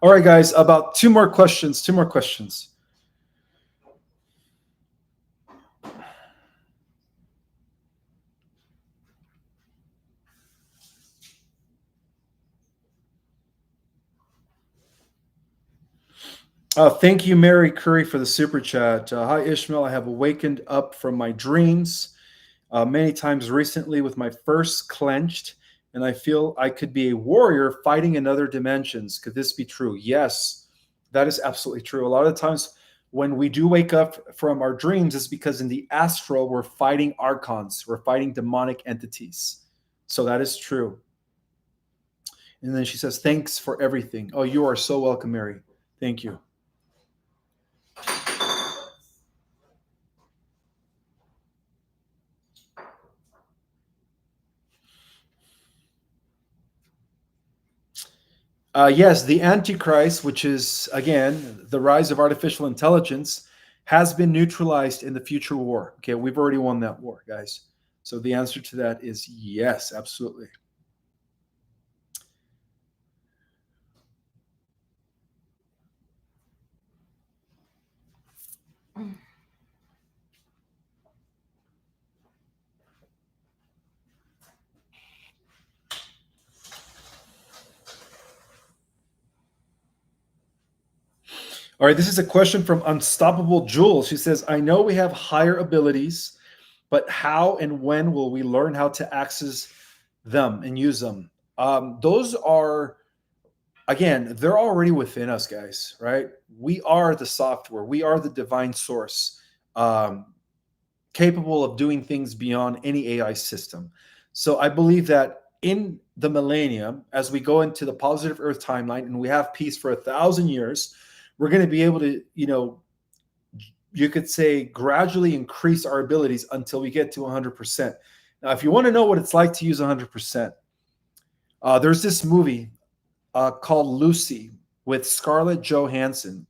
All right, guys, about two more questions. Two more questions. Thank you, Mary Curry, for the super chat. Hi, Ishmael. I have awakened up from my dreams many times recently with my fists clenched, and I feel I could be a warrior fighting in other dimensions. Could this be true? Yes, that is absolutely true. A lot of times when we do wake up from our dreams, it's because in the astral, we're fighting archons, we're fighting demonic entities. So that is true. And then she says, thanks for everything. Oh, you are so welcome, Mary. Thank you. Yes, the Antichrist, which is, again, the rise of artificial intelligence, has been neutralized in the future war. Okay, we've already won that war, guys. So the answer to that is yes, absolutely. All right, this is a question from Unstoppable Jewel. She says, I know we have higher abilities, but how and when will we learn how to access them and use them? Those are, again, they're already within us, guys, right? We are the software, we are the divine source, capable of doing things beyond any AI system. So I believe that in the millennium, as we go into the positive Earth timeline and we have peace for 1,000 years, we're going to be able to, you could say, gradually increase our abilities until we get to 100%. Now, if you want to know what it's like to use 100%, there's this movie called Lucy with Scarlett Johansson.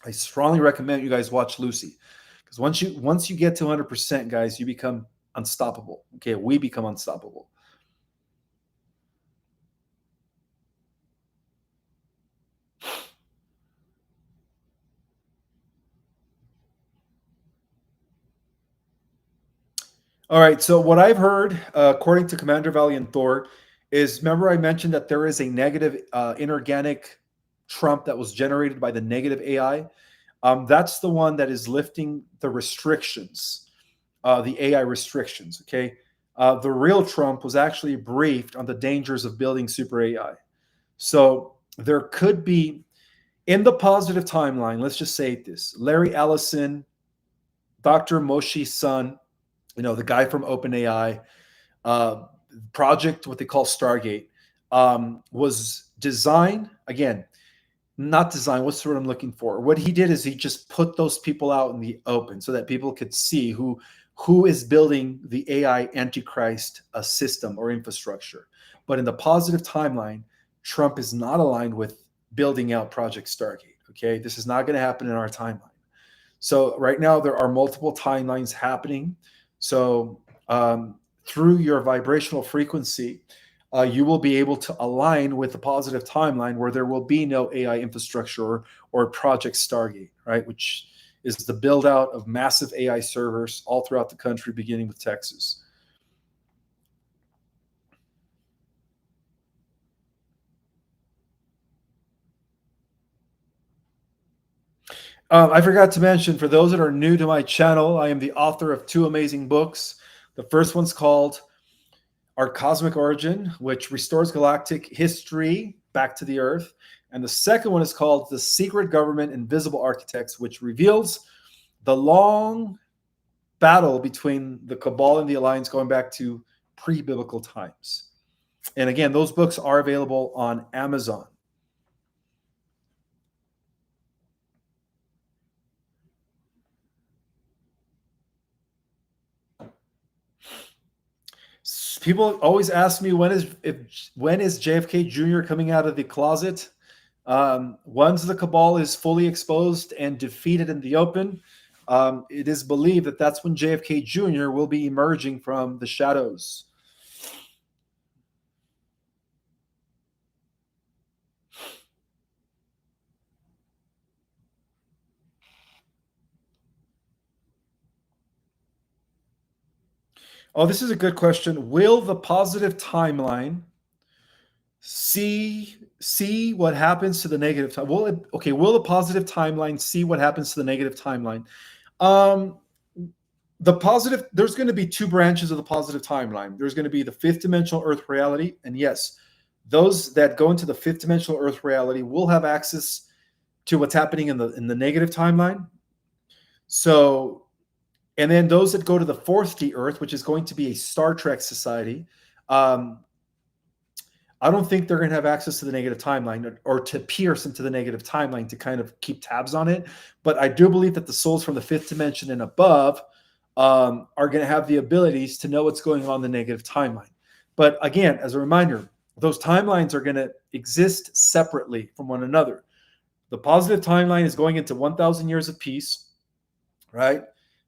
I strongly recommend you guys watch Lucy, because once you get to 100%, guys, you become unstoppable. Okay, we become unstoppable. All right. So what I've heard, according to Commander Valiant Thor, is, remember I mentioned that there is a negative inorganic Trump that was generated by the negative AI. That's the one that is lifting the restrictions, the AI restrictions. Okay. The real Trump was actually briefed on the dangers of building super AI. So there could be, in the positive timeline, let's just say this: Larry Ellison, Dr. Moshe's son, the guy from OpenAI, uh, project, what they call Stargate, was designed, again, not designed, what's the word I'm looking for? What he did is he just put those people out in the open so that people could see who is building the AI Antichrist system or infrastructure. But in the positive timeline, Trump is not aligned with building out Project Stargate. Okay, this is not going to happen in our timeline. So right now there are multiple timelines happening. So through your vibrational frequency, you will be able to align with the positive timeline where there will be no AI infrastructure or Project Stargate, right? Which is the build out of massive AI servers all throughout the country, beginning with Texas. I forgot to mention, for those that are new to my channel, I am the author of 2 amazing books. The first one's called Our Cosmic Origin, which restores galactic history back to the Earth. And the second one is called The Secret Government Invisible Architects, which reveals the long battle between the Cabal and the Alliance going back to pre-biblical times. And again, those books are available on Amazon. People always ask me, when is JFK Jr. coming out of the closet? Once the Cabal is fully exposed and defeated in the open, it is believed that that's when JFK Jr. will be emerging from the shadows. Oh, this is a good question. Will the positive timeline see what happens to the negative time? Will the positive timeline see what happens to the negative timeline? The positive, there's going to be 2 branches of the positive timeline. There's going to be the 5th dimensional Earth reality, and yes, those that go into the 5th dimensional Earth reality will have access to what's happening in the negative timeline. So, and then those that go to the fourth D Earth, which is going to be a Star Trek society, I don't think they're going to have access to the negative timeline or to pierce into the negative timeline to kind of keep tabs on it. But I do believe that the souls from the fifth dimension and above are going to have the abilities to know what's going on in the negative timeline. But again, as a reminder, those timelines are going to exist separately from one another. The positive timeline is going into 1,000 years of peace, right?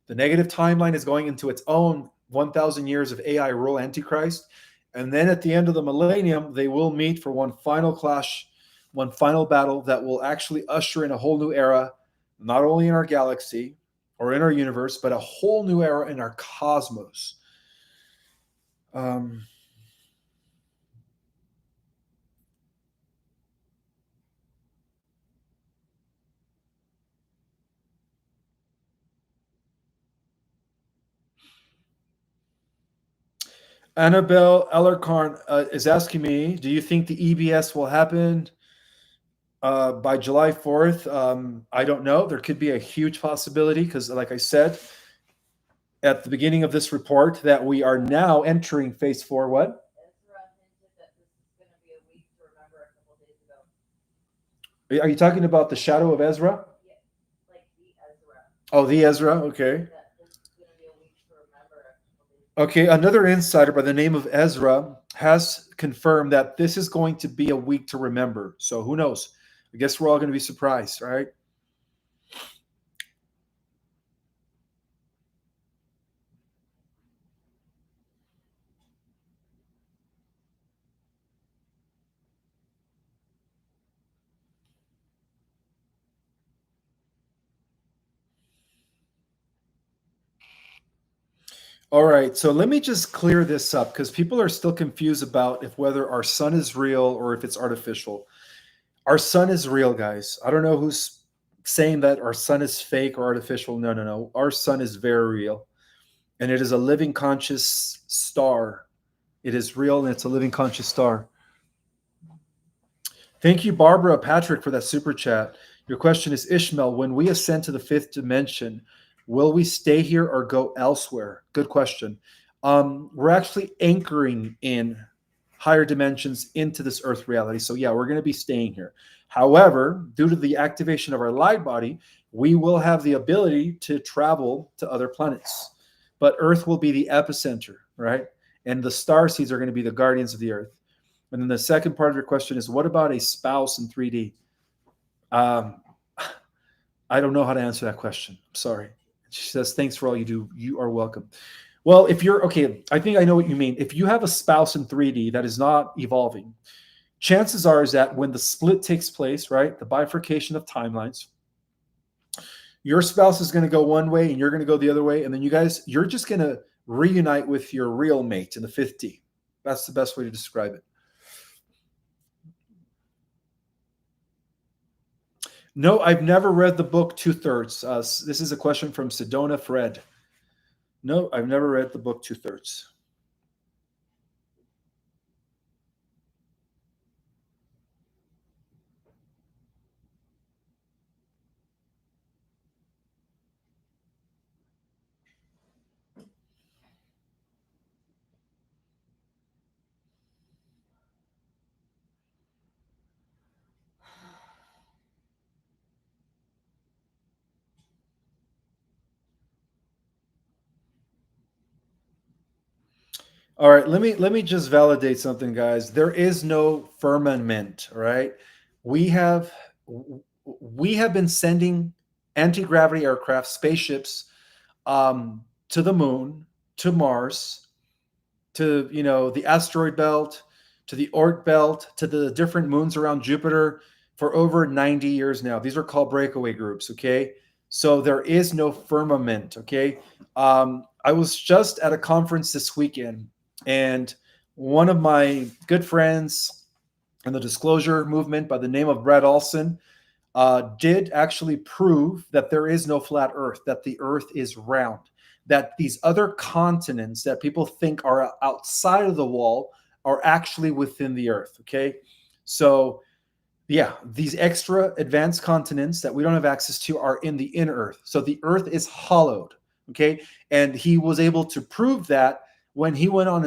The negative timeline is going into its own 1,000 years of AI rule antichrist. And then at the end of the millennium, they will meet for one final clash, one final battle that will actually usher in a whole new era, not only in our galaxy or in our universe, but a whole new era in our cosmos. Annabelle Ellercarn is asking me, do you think the EBS will happen by July 4th? I don't know. There could be a huge possibility because, like I said at the beginning of this report, that we are now entering phase 4. What? Are you talking about the shadow of Ezra? Yeah, like the Ezra. Oh, the Ezra. Okay. Okay, another insider by the name of Ezra has confirmed that this is going to be a week to remember. So who knows? I guess we're all going to be surprised, right? All right, so let me just clear this up because people are still confused about if whether our sun is real or if it's artificial. Our sun is real, guys. I don't know who's saying that our sun is fake or artificial. No, no, no. Our sun is very real, and it is a living conscious star. It is real, and it's a living conscious star. Thank you, Barbara Patrick, for that super chat. Your question is, Ishmael, when we ascend to the fifth dimension, will we stay here or go elsewhere? Good question. We're actually anchoring in higher dimensions into this earth reality. So yeah, we're going to be staying here. However, due to the activation of our light body, we will have the ability to travel to other planets. But Earth will be the epicenter, right? And the star seeds are going to be the guardians of the Earth. And then the second part of your question is, what about a spouse in 3D? I don't know how to answer that question. I'm sorry. She says, thanks for all you do. You are welcome. Well, if you're okay, I think I know what you mean. If you have a spouse in 3D that is not evolving, chances are is that when the split takes place, right, the bifurcation of timelines, your spouse is going to go one way and you're going to go the other way. And then you're just going to reunite with your real mate in the 5D. That's the best way to describe it. No, I've never read the book Two-Thirds. This is a question from Sedona Fred. No, I've never read the book Two-Thirds. All right, let me just validate something, guys. There is no firmament, all right? We have been sending anti-gravity aircraft, spaceships, to the moon, to Mars, to the asteroid belt, to the Oort belt, to the different moons around Jupiter for over 90 years now. These are called breakaway groups, okay? So there is no firmament, okay? I was just at a conference this weekend, and one of my good friends in the disclosure movement by the name of Brad Olson did actually prove that there is no flat Earth, that the Earth is round, that these other continents that people think are outside of the wall are actually within the Earth, okay? So Yeah, these extra advanced continents that we don't have access to are in the inner Earth. So the Earth is hollowed. Okay, and he was able to prove that when he went on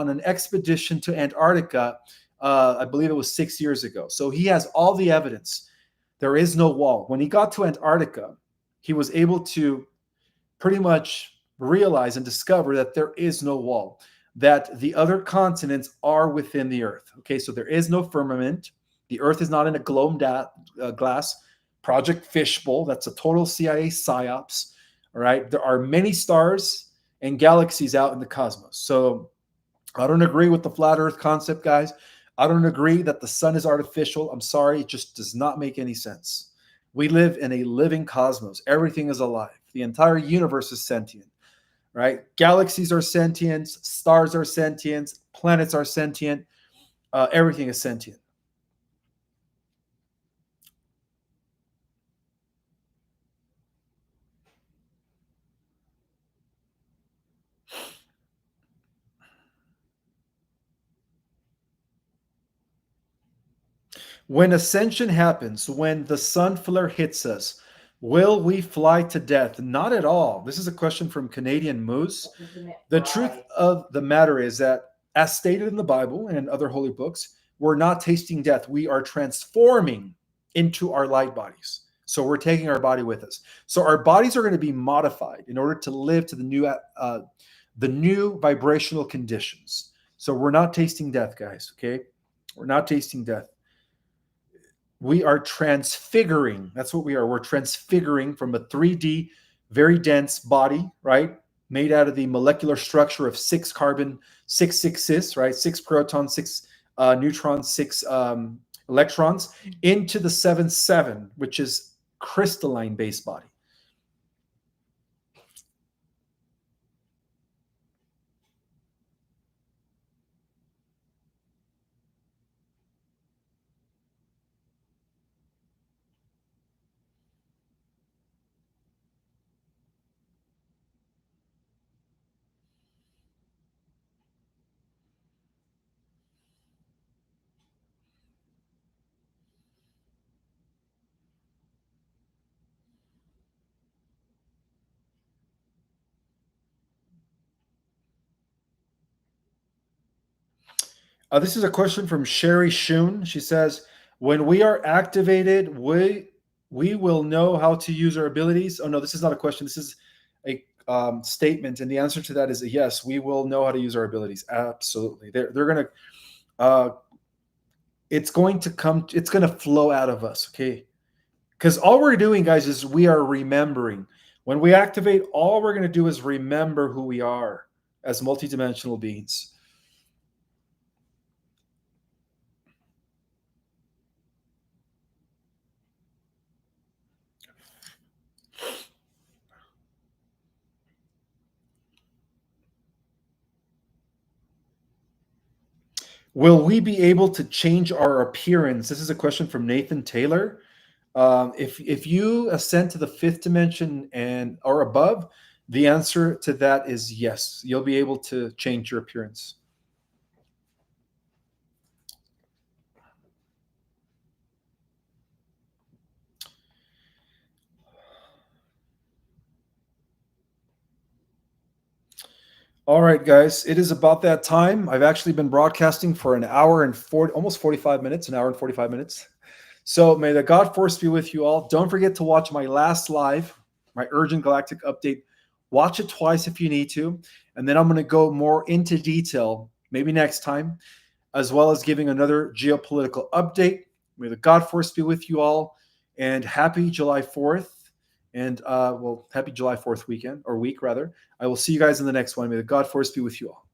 an expedition to Antarctica. I believe it was 6 years ago. So he has all the evidence. There is no wall. When he got to Antarctica, he was able to pretty much realize and discover that there is no wall, that the other continents are within the Earth. Okay, so there is no firmament. The Earth is not in a glass project fishbowl. That's a total CIA psyops. All right, there are many stars and galaxies out in the cosmos. So I don't agree with the flat Earth concept, guys. I don't agree that the sun is artificial. I'm sorry, it just does not make any sense. We live in a living cosmos. Everything is alive. The entire universe is sentient, right? Galaxies are sentient, stars are sentient, planets are sentient, everything is sentient. When ascension happens, when the sun flare hits us, will we fly to death? Not at all. This is a question from Canadian Moose. The truth of the matter is that, as stated in the Bible and in other holy books, we're not tasting death. We are transforming into our light bodies. So we're taking our body with us. So our bodies are going to be modified in order to live to the new vibrational conditions. So we're not tasting death, guys. Okay, we're not tasting death. We are transfiguring. That's what we are. We're transfiguring from a 3D, very dense body, right? Made out of the molecular structure of 6 carbon, 6 cis, right? 6 protons, 6 neutrons, 6 electrons, into the 7-7, which is crystalline base body. This is a question from Sherry Shoon. She says, "When we are activated, we will know how to use our abilities." Oh no, this is not a question. This is a statement, and the answer to that is yes. We will know how to use our abilities. Absolutely, they're gonna. It's going to come. It's going to flow out of us. Okay, because all we're doing, guys, is we are remembering. When we activate, all we're going to do is remember who we are as multidimensional beings. Will we be able to change our appearance? This is a question from Nathan Taylor. If you ascend to the fifth dimension and or above, the answer to that is yes. You'll be able to change your appearance. All right, guys, it is about that time. I've actually been broadcasting for an hour and 40, almost 45 minutes, an hour and 45 minutes. So may the God force be with you all. Don't forget to watch my last live, my Urgent Galactic Update. Watch it twice if you need to. And then I'm going to go more into detail, maybe next time, as well as giving another geopolitical update. May the God force be with you all. And happy July 4th. And well, happy July 4th weekend, or week rather. I will see you guys in the next one. May the God force be with you all.